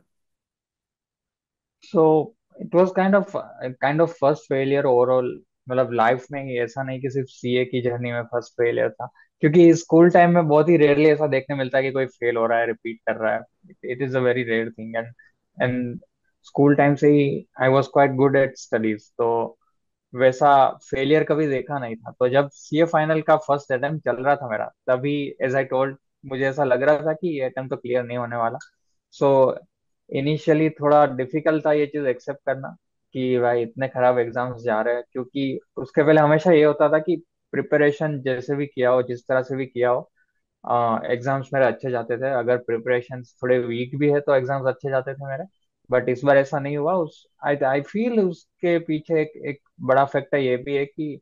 So it was kind of first failure overall, मतलब लाइफ में ही, ऐसा नहीं कि सिर्फ सीए की जर्नी में फर्स्ट फेलियर था। क्योंकि स्कूल टाइम में बहुत ही रेयरली ऐसा देखने मिलता है कि कोई फेल हो रहा है, रिपीट कर रहा है। It is a very rare thing. And school time से ही I was quite good at studies, तो वैसा फेलियर कभी देखा नहीं था। तो जब सीए फाइनल का फर्स्ट अटेम्प्ट चल रहा था मेरा, तभी एज आई टोल्ड, मुझे ऐसा लग रहा था कि ये अटेम्प्ट तो क्लियर नहीं होने वाला। सो इनिशियली थोड़ा डिफिकल्ट था ये चीज एक्सेप्ट करना कि भाई इतने खराब एग्जाम्स जा रहे हैं। क्योंकि उसके पहले हमेशा ये होता था कि प्रिपरेशन जैसे भी किया हो, जिस तरह से भी किया हो, एग्जाम्स मेरे अच्छे जाते थे। अगर प्रिपरेशन थोड़े वीक भी है तो एग्जाम्स अच्छे जाते थे मेरे। बट इस बार ऐसा नहीं हुआ। उस आई आई फील उसके पीछे एक बड़ा फैक्टर ये भी है कि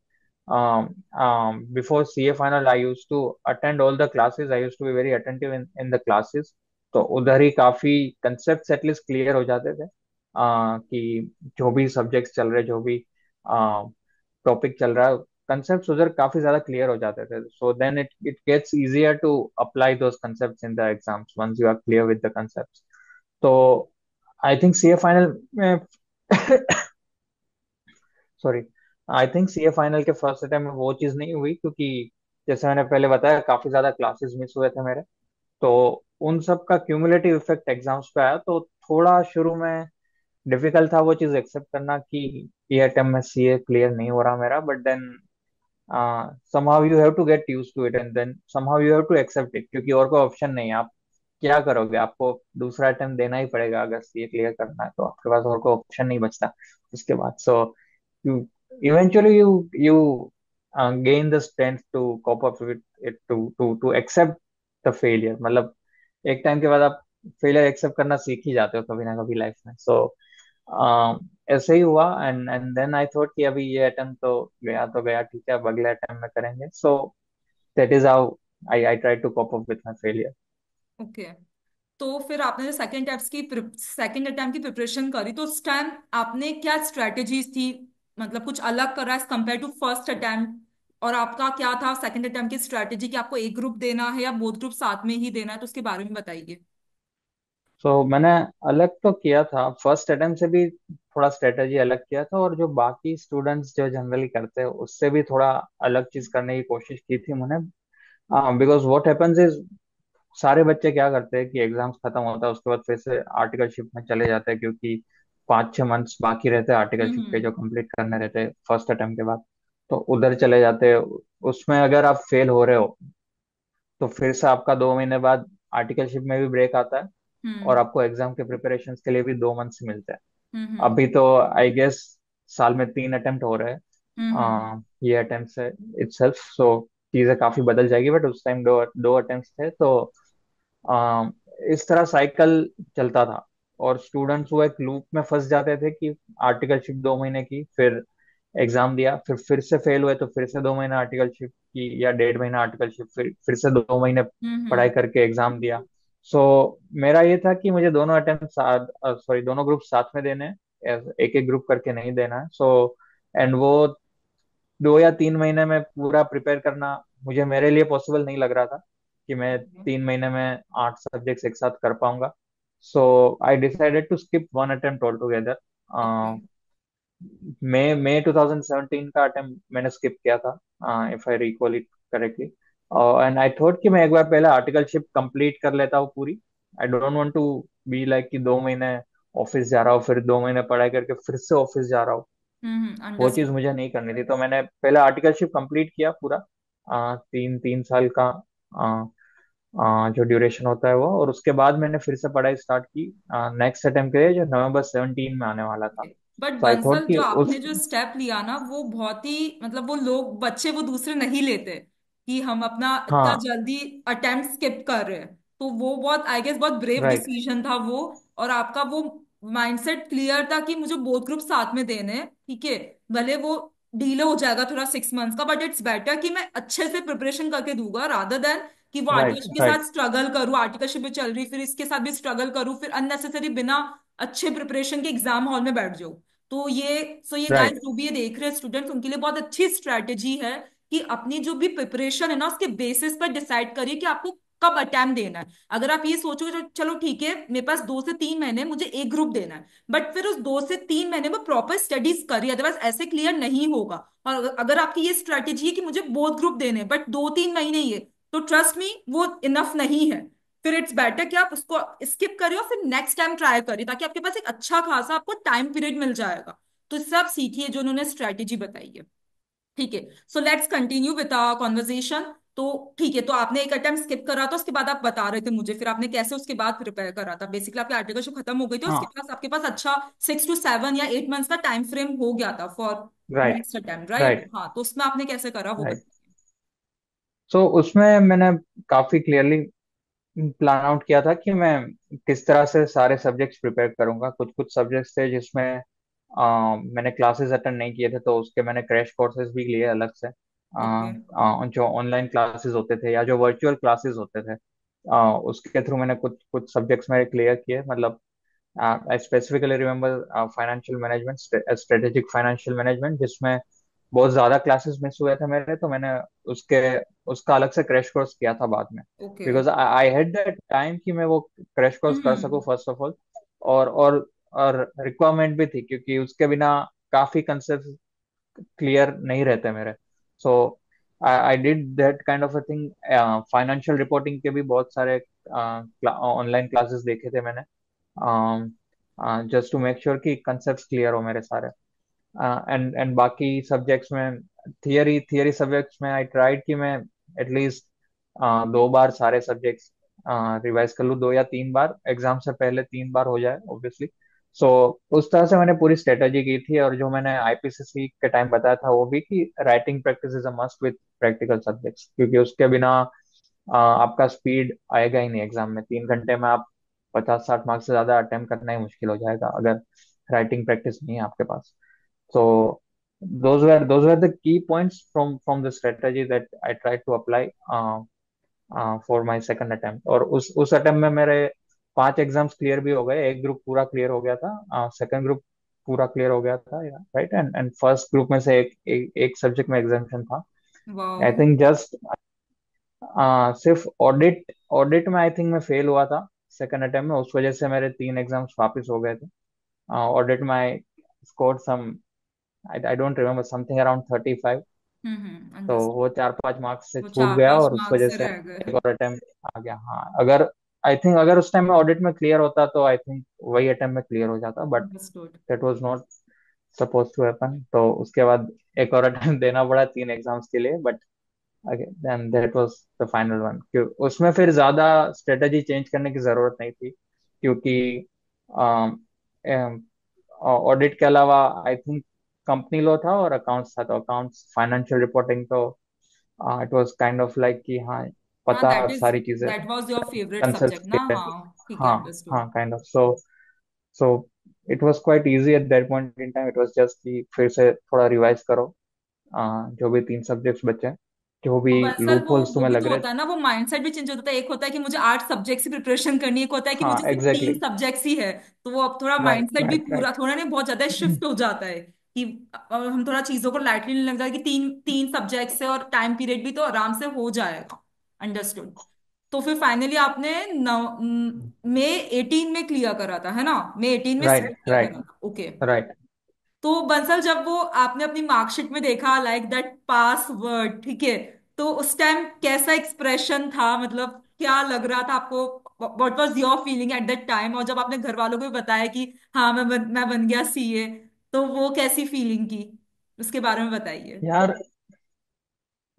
before CA final I use to attend all the classes, I use to be very attentive in the classes. तो उधर ही काफी कंसेप्ट एटलीस्ट क्लियर हो जाते थे, कि जो भी सब्जेक्ट्स चल रहे, जो भी टॉपिक चल रहा है, कंसेप्ट्स उधर काफी ज्यादा क्लियर हो जाते थे। So then it gets easier to apply those concepts in the exams once you are clear with the concepts. तो आई थिंक सीए फाइनल में sorry, I think CA final के फर्स्ट अटेम्प्ट में वो चीज नहीं हुई, क्योंकि जैसे मैंने पहले बताया काफी ज्यादा क्लासेस मिस हुए थे मेरे। तो उन सब का क्यूमुलेटिव इफेक्ट एग्जाम्स पे आया। तो थोड़ा शुरू में डिफिकल्ट था वो चीज एक्सेप्ट करना कि ये अटेम्प्ट में सीए क्लियर नहीं हो रहा मेरा। But then somehow you have to get used to it, and then somehow you have to accept it, क्योंकि और कोई ऑप्शन नहीं है। आप क्या करोगे, आपको दूसरा अटेम्प्ट देना ही पड़ेगा। अगर सीए क्लियर करना है तो आपके पास और कोई ऑप्शन नहीं बचता उसके बाद। सो you eventually you gain the strength to cope up with it, to accept the failure। मतलब एक टाइम के बाद आप फेलियर एक्सेप्ट करना सीख ही जाते हो कभी ना कभी लाइफ में। सो ऐसे ही हुआ। एंड देन आई थॉट कि अभी ये अटेम्प्ट तो गया, ठीक है, अब अगले अटेम्प्ट में करेंगे। So that is how I try to cope up with my failure. Okay. तो फिर आपने जो सेकेंड अटेम्प्ट की प्रिपरेशन करी, तो उस टाइम आपने क्या स्ट्रेटेजीज थी, मतलब कुछ अलग करा as compare to first attempt, और आपका क्या था सेकंड अटेम्प्ट की स्ट्रेटेजी, कि आपको एक ग्रुप देना है या बोथ ग्रुप साथ में ही देना है, तो उसके बारे में बताइए। मैंने अलग तो किया था, फर्स्ट अटेम्प्ट से भी थोड़ा स्ट्रेटेजी अलग किया था, और जो बाकी स्टूडेंट्स जो जनरली करते हैं उससे भी थोड़ा अलग चीज करने की कोशिश की थी मैंने। बिकॉज व्हाट हैपेंस इज, सारे बच्चे क्या करते हैं कि एग्जाम्स खत्म होता है उसके बाद फिर से आर्टिकलशिप में चले जाते हैं, क्योंकि 5-6 मंथ्स बाकी रहते हैं आर्टिकलशिप के हम्म। जो कंप्लीट करने रहते हैं फर्स्ट अटेम्प्ट के बाद। तो उधर चले जाते हैं। उसमें अगर आप फेल हो रहे हो तो फिर से आपका 2 महीने बाद आर्टिकलशिप में भी ब्रेक आता है, और हम्म। आपको एग्जाम के प्रिपरेशन के लिए भी 2 मंथ्स मिलते हैं। हम्म। अभी तो आई गेस साल में 3 अटेम्प्ट हो रहे हैं, हम्म। ये अटेम्प्ट है इटसेल्फ। सो चीजें काफी बदल जाएगी, बट उस टाइम दो दो अटेम्प्ट थे। तो अ, इस तरह साइकिल चलता था, और स्टूडेंट्स वो एक लूप में फंस जाते थे कि आर्टिकलशिप 2 महीने की, फिर एग्जाम दिया, फिर से फेल हुए तो फिर से 2 महीना आर्टिकलशिप की, या 1.5 महीना आर्टिकलशिप, फिर से 2 महीने पढ़ाई हम्म। करके एग्जाम दिया। सो मेरा ये था कि मुझे दोनों अटेम्प्ट साथ, सॉरी, दोनों ग्रुप साथ में देने हैं, एक एक ग्रुप करके नहीं देना है। एंड वो 2 या 3 महीने में पूरा प्रिपेयर करना मुझे, मेरे लिए पॉसिबल नहीं लग रहा था कि मैं 3 महीने में 8 सब्जेक्ट्स एक साथ कर पाऊंगा। So I decided to skip one attempt altogether. Okay. मई 2017 का अटेम्प्ट मैंने स्किप किया था, if I recall it correctly. And I thought कि मैं एक बार पहले आर्टिकलशिप कंप्लीट कर लेता हूँ पूरी। I don't want to be like कि 2 महीने ऑफिस जा रहा हूँ, फिर 2 महीने पढ़ाई करके फिर से ऑफिस जा रहा हूँ। वो चीज अंडरस्टूड। मुझे नहीं करनी थी, तो मैंने पहले आर्टिकलशिप कंप्लीट किया पूरा, 3 3 साल का जो ड्यूरेशन होता है वो, और उसके बाद मैंने फिर से पढ़ाई स्टार्ट की नेक्स्ट अटेम्प्ट के लिए, जो नवंबर 17 में आने वाला था। बट तो आई थॉट बंसल, कि जो आपने उस, जो स्टेप लिया ना, वो बहुत ही मतलब, वो लोग बच्चे वो दूसरे नहीं लेते कि हम अपना इतना हाँ, जल्दी अटेम्प्ट स्किप कर रहे हैं। तो वो बहुत, आई गेस, बहुत ब्रेव राइट, डिसीजन था वो। और आपका वो माइंडसेट क्लियर था कि मुझे बोथ ग्रुप साथ में देने हैं, ठीक है। भले वो डीले हो जाएगा थोड़ा 6 मंथ्स का, बट इट्स बेटर कि मैं अच्छे से प्रिपरेशन करके दूंगा, रादर देन कि वो राइट, आर्टिकलशिप के साथ राइट, स्ट्रगल करूँ, आर्टिकलशिप भी चल रही फिर इसके साथ भी स्ट्रगल करूँ, फिर अननेसेसरी बिना अच्छे प्रिपरेशन के एग्जाम हॉल में बैठ जाऊँ। तो ये गाइस राइट, जो भी ये देख रहे हैं स्टूडेंट्स, उनके लिए बहुत अच्छी स्ट्रैटेजी है कि अपनी जो भी प्रिपरेशन है ना, उसके बेसिस पर डिसाइड करिए कि आपको कब अटेम्प्ट देना है। अगर आप ये सोचोगे तो चलो ठीक है, मेरे पास 2 से 3 महीने, मुझे एक ग्रुप देना है, बट फिर उस 2 से 3 महीने में प्रॉपर स्टडीज करिए, अदरवाइज ऐसे क्लियर नहीं होगा। और अगर आपकी ये स्ट्रैटेजी है कि मुझे बोथ ग्रुप देने हैं बट 2 3 महीने ही है, तो ट्रस्ट मी वो इनफ नहीं है। फिर इट्स बेटर कि आप उसको स्किप करिए और फिर नेक्स्ट टाइम ट्राई करिए, ताकि आपके पास एक अच्छा खासा आपको टाइम पीरियड मिल जाएगा। तो इससे आप सीखिए जो उन्होंने स्ट्रेटेजी बताई है। ठीक है। So let's continue with our conversation. तो ठीक है, तो आपने एक अटेम्प्ट स्किप करा था, उसके बाद आप बता रहे थे मुझे फिर आपने कैसे उसके बाद प्रिपेयर करा था। बेसिकली आपकी आर्टिकलशिप खत्म हो गई थी, उसके हाँ, पास आपके पास अच्छा 6 to 7 या 8 मंथ्स का टाइम फ्रेम हो गया था for right, next attempt, right? Right, हाँ, तो उसमें आपने कैसे करा वो राइट। बताइए। उसमें मैंने काफी क्लियरली प्लान आउट किया था कि मैं किस तरह से सारे सब्जेक्ट्स प्रिपेयर करूंगा। कुछ कुछ सब्जेक्ट्स थे जिसमें मैंने क्लासेस अटेंड नहीं किए थे, तो उसके मैंने क्रैश कोर्सेज भी लिए अलग से। ओके। जो ऑनलाइन क्लासेस होते थे या जो वर्चुअल क्लासेस होते थे, उसके थ्रू मैंने कुछ कुछ सब्जेक्ट्स मेरे क्लियर किए। मतलब I specifically remember financial management, strategic financial management, जिसमें बहुत ज्यादा क्लासेस मिस हुए थे मेरे, तो मैंने उसके उसका अलग से क्रैश कोर्स किया था बाद में। Okay. Because I had that time कि मैं वो क्रैश कोर्स कर सकूं हम्म। First of all. और और और रिक्वायरमेंट भी थी, क्योंकि उसके बिना काफी कंसेप्ट क्लियर नहीं रहते मेरे। So I did that kind of a thing. Financial reporting के भी बहुत सारे ऑनलाइन क्लासेस देखे थे मैंने, जस्ट टू मेक श्योर कि कंसेप्ट क्लियर हो मेरे सारे। एंड बाकी सब्जेक्ट्स में, थियरी थियरी सब्जेक्ट्स में आई ट्राइड कि मैं एटलीस्ट 2 बार सारे सब्जेक्ट्स रिवाइज कर लूँ, 2 या 3 बार, एग्जाम से पहले 3 बार हो जाए ऑब्वियसली। सो उस तरह से मैंने पूरी स्ट्रेटेजी की थी, और जो मैंने आईपीसीसी के टाइम बताया था वो भी, कि writing practice is a must with practical subjects, क्योंकि उसके बिना आपका स्पीड आएगा ही नहीं एग्जाम में। 3 घंटे में आप 50-60 मार्क्स से ज्यादा अटेम्प्ट करना ही मुश्किल हो जाएगा, अगर राइटिंग प्रैक्टिस नहीं है आपके पास। So those were the key points from the strategy that I tried to apply for my second attempt. और उस अटेम्प्ट में मेरे 5 एग्जाम्स क्लियर भी हो गए, एक ग्रुप पूरा क्लियर हो गया था, सेकंड ग्रुप पूरा क्लियर हो गया था, राइट। एंड फर्स्ट ग्रुप में से एक सब्जेक्ट में एग्जामेशन था। वाह। आई थिंक जस्ट सिर्फ ऑडिट ऑडिट में आई थिंक मैं फेल हुआ था सेकंड अटेम्प्ट में, उस वजह से मेरे 3 एग्जाम्स वापस हो गए थे। ऑडिट में I score some, I don't remember, something around 35। तो अंडरस्टूड। वो 4-5 मार्क्स से वो छूट चार गया पांच और उस मार्क्स वजह से से रह गए। एक और अटेम्प्ट आ गया। हाँ, अगर आई थिंक अगर उस टाइम में ऑडिट में क्लियर होता तो आई थिंक वही अटेम्प्ट में क्लियर हो जाता, but understood. That was not suppose to happen. तो उसके बाद एक और अटेम्प्ट देना पड़ा 3 एग्जाम्स के लिए, but then that was the final one. उसमें फिर ज्यादा स्ट्रेटजी चेंज करने की जरूरत नहीं थी, क्योंकि ऑडिट के अलावा आई थिंक कंपनी लॉ था और अकाउंट्स था। तो अकाउंट्स फाइनेंशियल रिपोर्टिंग, तो it was kind of like कि हाँ, हाँ, पता दैट सारी चीजें, that was your favourite concept subject ना, क्लियर। हाँ ठीक है, हाँ, अंडरस्टूड। हाँ, kind of. So it was quite easy at that point in time. It was just कि फिर से थोड़ा रिवाइज करो, जो भी 3 सब्जेक्ट्स बचे, जो भी और बंसल, लूप होल्स वो तुम्हें भी लग तो रहे। होता है ना, वो माइंडसेट भी चेंज होता है। एक होता है कि मुझे 8 सब्जेक्ट की प्रिपरेशन करनी है, एक होता है कि हाँ, मुझे सिर्फ एग्जैक्टली। 3 सब्जेक्ट्स ही है। तो वो अब थोड़ा राइट, माइंडसेट भी राइट, पूरा राइट। थोड़ा नहीं बहुत ज्यादा शिफ्ट हो जाता है कि हम थोड़ा चीजों को लाइटली नहीं लग जाता कि तीन तीन सब्जेक्ट्स है और टाइम पीरियड भी तो आराम से हो जाएगा। अंडरस्टूड। तो फिर फाइनली आपने मई 18 में क्लियर करा था, है ना? मई 18 में राइट, क्लियर राइट, करा था, ओके। राइट। तो बंसल, जब वो आपने अपनी मार्कशीट में देखा लाइक दैट पास वर्ड, ठीक है, तो उस टाइम कैसा एक्सप्रेशन था? मतलब क्या लग रहा था आपको? What was your feeling at that time? और जब आपने घर वालों को भी बताया कि हाँ मैं बन गया सीए, तो वो कैसी फीलिंग की? उसके बारे में बताइए। यार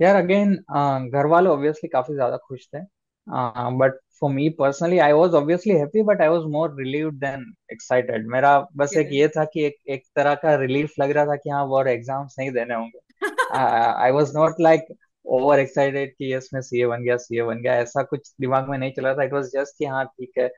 यार अगेन, घर वाले ऑब्वियसली काफी ज्यादा खुश थे, but for me personally I was obviously happy, but I was more relieved then excited. मेरा बस एक ये था कि एक तरह का रिलीफ लग रहा था कि हाँ, वो और एग्जाम्स नहीं देने होंगे। I was not like over excited कि यस मैं सीए बन गया, सीए बन गया, ऐसा कुछ दिमाग में नहीं चल रहा था। इट वाज जस्ट कि हाँ ठीक है,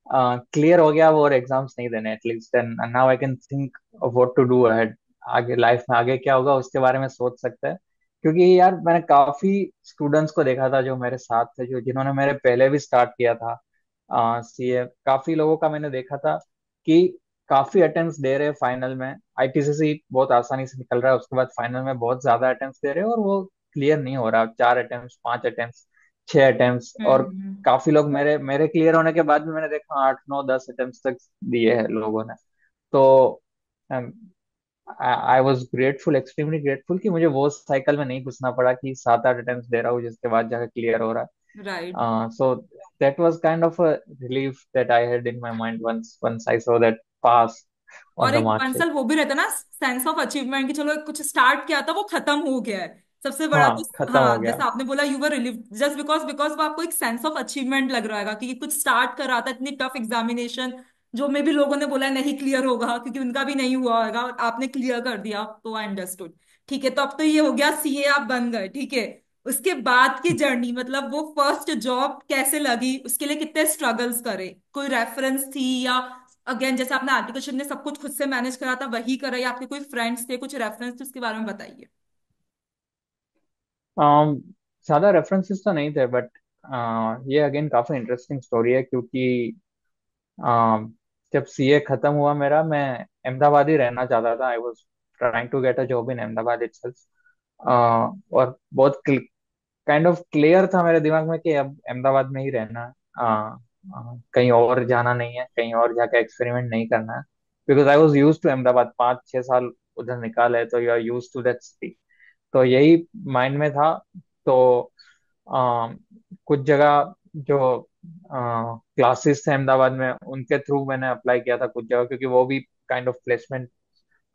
क्लियर हो गया वो, और एग्जाम्स नहीं देने at least, and now I can think of what to do ahead. आगे लाइफ में आगे क्या होगा उसके बारे में सोच सकते हैं। क्योंकि यार मैंने काफी स्टूडेंट्स को देखा था जो मेरे साथ थे, जो जिन्होंने मेरे पहले भी स्टार्ट किया था सीए। काफी लोगों का मैंने देखा था कि काफी अटेम्प्ट्स दे रहे हैं फाइनल में। आईटीसीसी बहुत आसानी से निकल रहा है, उसके बाद फाइनल में बहुत ज्यादा अटेम्प्ट्स दे रहे हैं और वो क्लियर नहीं हो रहा। 4 अटेम्प्ट्स, 5 अटेम्प्ट्स, 6 अटेम्प्ट्स, और हम्म। काफी लोग मेरे मेरे क्लियर होने के बाद भी मैंने देखा 8, 9, 10 अटेम्प्ट्स तक दिए हैं लोगों ने। तो I was grateful, extremely grateful कि मुझे वो साइकिल में नहीं घुसना पड़ा कि 7-8 अटेम्प्ट्स दे रहा हूँ जिसके बाद जाकर क्लियर हो रहा राइट। है। So that was kind of a relief that I had in my mind once once I saw that pass on और द एक मार्कशीट। बंसल वो भी रहता है ना, सेंस ऑफ अचीवमेंट, कि चलो कुछ स्टार्ट किया था वो खत्म हो गया है। सबसे बड़ा तो हाँ, खत्म हो हाँ, गया। जैसे आपने बोला you were relieve just because because वो आपको एक सेंस ऑफ अचीवमेंट लग रहा है कि कुछ स्टार्ट करा था, इतनी टफ एग्जामिनेशन जो मे भी लोगों ने बोला नहीं क्लियर होगा क्योंकि उनका भी नहीं हुआ होगा, और आपने क्लियर कर दिया, तो आई अंडरस्टूड। ठीक है, तो अब तो ये हो गया, सीए आप बन गए, ठीक है। उसके बाद की जर्नी, मतलब वो फर्स्ट जॉब कैसे लगी, उसके लिए कितने स्ट्रगल्स करे? कोई रेफरेंस थी, या अगेन जैसे आपने एप्लीकेशन ने सब कुछ खुद से मैनेज करा था वही करा, या आपके कोई फ्रेंड्स थे, कुछ रेफरेंस थे, उसके बारे में बताइए। um, ज्यादा रेफरेंसेस तो नहीं थे, बट ये अगेन काफी इंटरेस्टिंग स्टोरी है, क्योंकि जब सीए खत्म हुआ मेरा, मैं अहमदाबाद ही रहना चाहता था। I was trying to get a job in Ahmedabad itself. और बहुत काइंड ऑफ क्लियर था मेरे दिमाग में कि अब अहमदाबाद में ही रहना है। कहीं और जाना नहीं है, कहीं और जाके एक्सपेरिमेंट नहीं करना है। Because I was use to Ahmedabad, 5-6 साल उधर निकाले, तो you are use to that city. तो यही माइंड में था। तो अ, कुछ जगह जो क्लासेस थे अहमदाबाद में, उनके थ्रू मैंने अप्लाई किया था कुछ जगह, क्योंकि वो भी काइंड ऑफ प्लेसमेंट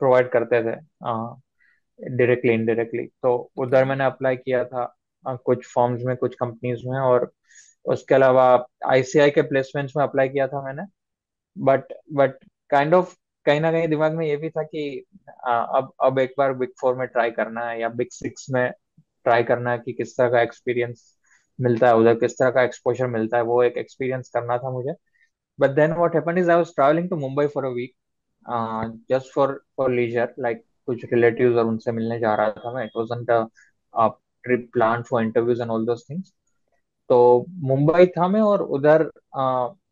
प्रोवाइड करते थे डायरेक्टली इनडायरेक्टली। तो ओके। उधर मैंने अप्लाई किया था कुछ फॉर्म्स में, कुछ कंपनीज में, और उसके अलावा आईसीआई के प्लेसमेंट्स में अप्लाई किया था मैंने। बट काइंड ऑफ कहीं ना कहीं दिमाग में ये भी था कि अब एक बार बिग फोर में ट्राई करना है या बिग सिक्स में ट्राई करना है, कि किस तरह का एक्सपीरियंस मिलता है उधर, किस तरह का एक्सपोजर मिलता है, वो एक एक्सपीरियंस करना था मुझे। But then what happened is I was travelling to Mumbai for a week, just for leisure, like कुछ रिलेटिव्स और उनसे मिलने जा रहा था मैं। It wasn't a trip plan for interviews and all those things. तो मुंबई था मैं, और उधर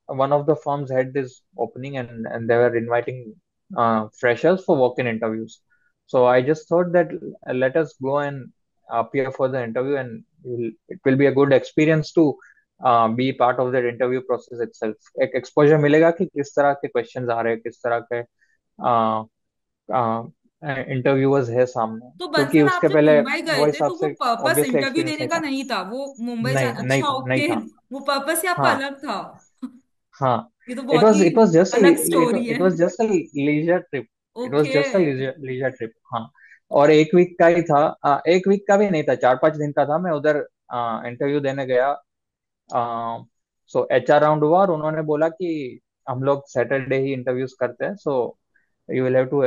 one of the firms had this opening, and they were inviting freshers for walk-in interviews. So I just thought that let us go and appear for the interview, and it will be a good experience to be part of that interview process itself. एक exposure मिलेगा कि किस तरह के questions आ रहे हैं, किस तरह के इंटरव्यूअर्स है सामने, तो क्योंकि बंसल आप उसके जब पहले मुंबई गए वो थे हिसाब तो वो से पर्पस ऑब्वियसली इंटरव्यू एक्सपीरियंस देने नहीं का था। नहीं था, वो मुंबई जा, नहीं, नहीं अच्छा था, नहीं ओके, था। वो पर्पस ही आपका हाँ, अलग था। हाँ। ये तो इट बहुत वाज ही इट वाज जस्ट अलग स्टोरी इट है। Was just a leisure trip. It was okay. Just a leisure trip, हाँ। और एक वीक का ही था, एक वीक का भी नहीं था, 4-5 दिन का था। मैं उधर इंटरव्यू देने गया। सो एचआर राउंड हुआ और उन्होंने बोला कि हम लोग सैटरडे ही इंटरव्यूज करते हैं, so you will have to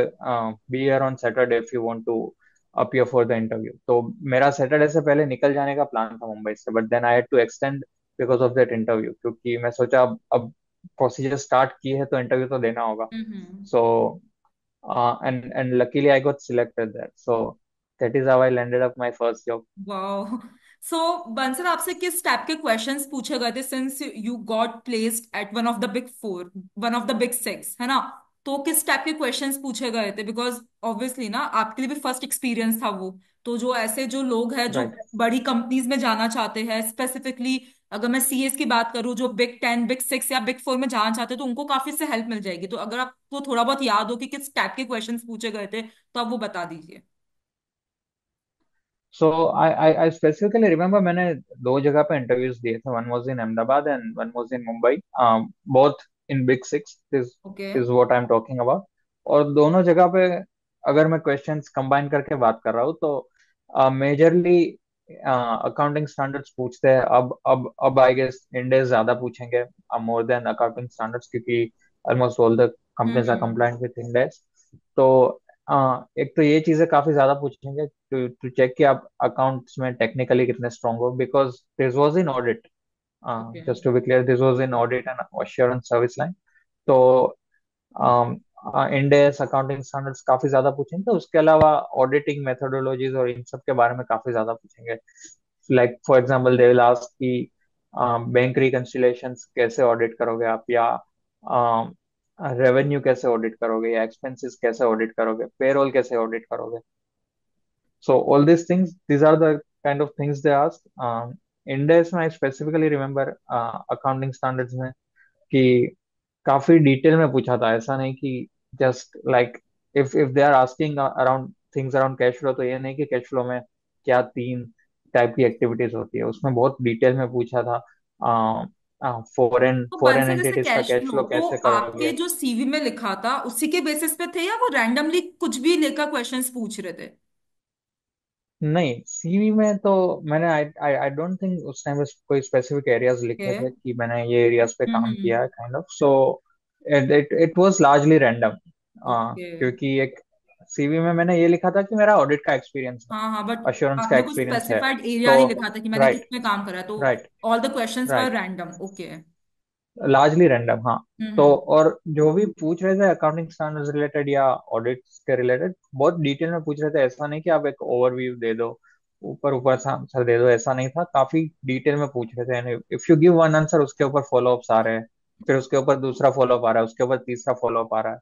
be here on Saturday if you want to appear for the interview. तो मेरा सैटरडे से पहले निकल जाने का प्लान था मुंबई से, but then I had to extend because of that interview, क्योंकि मैं सोचा अब प्रोसीजर स्टार्ट की है तो इंटरव्यू तो देना होगा। हम्म। सो and luckily I got selected there, so that is how I landed up my first job. वाह। सो बंसल आपसे किस टाइप के क्वेश्चंस पूछे गए थे, since you got placed at one of the big four, one of the big six, है ना? तो किस टाइप के क्वेश्चंस पूछे गए थे? बिकॉज ऑब्वियसली ना आपके लिए भी फर्स्ट एक्सपीरियंस था वो। तो जो ऐसे जो लोग हैं जो Right. बड़ी कंपनीज में जाना चाहते हैं स्पेसिफिकली, अगर मैं सीएस की बात करूँ, जो बिग 10 बिग 6 या बिग 4 में जाना चाहते हैं, तो उनको काफी से हेल्प मिल जाएगी। तो अगर आपको थोड़ा बहुत याद हो कि किस टाइप के क्वेश्चंस पूछे गए थे तो आप वो बता दीजिए। So I specifically remember मैंने दो जगह पे इंटरव्यूज दिए थे, one was in Ahmedabad and one was in Mumbai, both in Big Six okay. is what I'm talking about। और दोनों जगह पे अगर मैं क्वेश्चंस कंबाइन करके बात कर रहा हूँ तो मेजरली अकाउंटिंग स्टैंडर्ड्स पूछते हैं। अब आई गेस इंडेस ज्यादा पूछेंगे मोर देन अकाउंटिंग स्टैंडर्ड्स, क्योंकि almost all the companies are hmm. Compliant with Ind AS. तो एक तो ये चीजें काफी ज्यादा पूछेंगे टू टू चेक कि आप अकाउंट्स में टेक्निकली कितने स्ट्रांग हो, because this was in audit. Okay. Just to be clear, this was in audit and assurance service line. तो इंडेस अकाउंटिंग स्टैंडर्ड्स काफी ज्यादा पूछेंगे, तो उसके अलावा ऑडिटिंग मेथोडोलॉजीज और इन सब के बारे में काफी ज्यादा पूछेंगे। Like for example they will ask कि बैंक रिकंसिलिएशंस कैसे ऑडिट करोगे आप, या रेवेन्यू कैसे ऑडिट करोगे, या एक्सपेंसेस कैसे ऑडिट करोगे, पेरोल कैसे ऑडिट करोगे। So all these things, these are the kind of things they ask. Index में I specifically remember accounting standards में कि काफी डिटेल में पूछा था। ऐसा नहीं कि just like if they are asking around things around cash flow, तो ये नहीं कि कैश फ्लो में क्या तीन टाइप की एक्टिविटीज होती है, उसमें बहुत डिटेल में पूछा था। फॉरेन तो फॉरेन बंसल जैसे एंटिटीज का कैश कैश फ्लो फ्लो तो कैसे आपके करोगे। जो सीवी में लिखा था उसी के बेसिस पे थे, या वो रैंडमली कुछ भी लेकर क्वेश्चंस पूछ रहे थे? नहीं, सीवी में तो मैंने आई आई डोंट थिंक उस टाइम पे कोई स्पेसिफिक एरियाज लिखे ओके। थे कि मैंने ये एरियाज पे काम किया है, hmm. Kind of. So it was largely random, okay. क्योंकि एक सीवी में मैंने ये लिखा था कि मेरा ऑडिट का एक्सपीरियंस है, हाँ हाँ, बट अश्योरेंस का आपने कुछ एक्सपीरियंस है। स्पेसिफाइड एरिया तो नहीं लिखा था कि मैंने राइट, किस में काम करा है, तो right, all the questions were right. Random. Okay. Largely random, हाँ। तो हम्म। और जो भी पूछ रहे थे अकाउंटिंग स्टैंडर्ड्स रिलेटेड या ऑडिट के रिलेटेड, बहुत डिटेल में पूछ रहे थे। ऐसा नहीं कि आप एक ओवरव्यू दे दो, ऊपर ऊपर सा आंसर दे दो, ऐसा नहीं था। काफी डिटेल में पूछ रहे थे। If you give one answer, उसके ऊपर फॉलो अप्स आ रहे हैं, फिर उसके ऊपर दूसरा फॉलो अप आ रहा है, उसके ऊपर तीसरा फॉलो अप आ रहा है।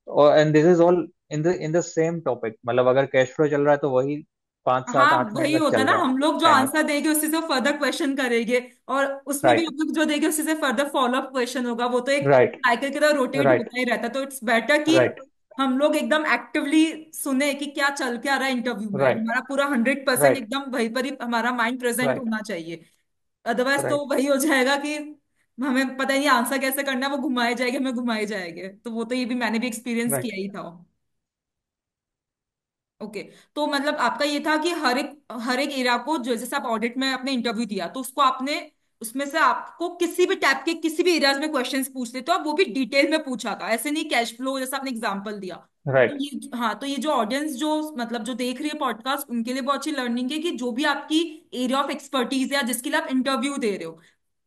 और and this is all in the same topic, मतलब अगर कैश फ्लो चल रहा है तो वही पाँच सात हाँ, आठ वही महीने तक होता है चल ना, रहा है, हम लोग जो काइंड ऑफ। आंसर देंगे उसी से फर्दर क्वेश्चन करेंगे, और उसमें भी राइट, हम लोग जो देंगे उसी से फर्दर फॉलो अप क्वेश्चन होगा। वो तो एक राइट, साइकिल की तरह रोटेट राइट, होता ही रहता है। तो इट्स बेटर कि राइट, हम लोग एकदम एक्टिवली सुने कि क्या चल क्या रहा है इंटरव्यू में, राइट, हमारा पूरा 100% राइट, एकदम वहीं पर ही हमारा माइंड प्रेजेंट राइट, होना चाहिए। अदरवाइज तो राइट, वही हो जाएगा कि हमें पता ही नहीं आंसर कैसे करना है, वो घुमाए जाएंगे, हमें घुमाए जाएंगे। तो वो तो ये भी मैंने भी एक्सपीरियंस राइट। किया ही था। ओके। तो मतलब आपका ये था कि हर एक एरिया को, जो जैसे आप ऑडिट में आपने इंटरव्यू दिया तो उसको आपने, उसमें से आपको किसी भी टाइप के किसी भी एरियाज में क्वेश्चंस पूछ लेते हो, और वो भी डिटेल में पूछा था, ऐसे नहीं कैश फ्लो जैसा आपने एग्जांपल दिया। तो राइट, ये, हाँ, तो ये जो ऑडियंस जो मतलब जो देख रही है पॉडकास्ट, उनके लिए बहुत अच्छी लर्निंग है कि जो भी आपकी एरिया ऑफ एक्सपर्टीज है या जिसके लिए आप इंटरव्यू दे रहे हो,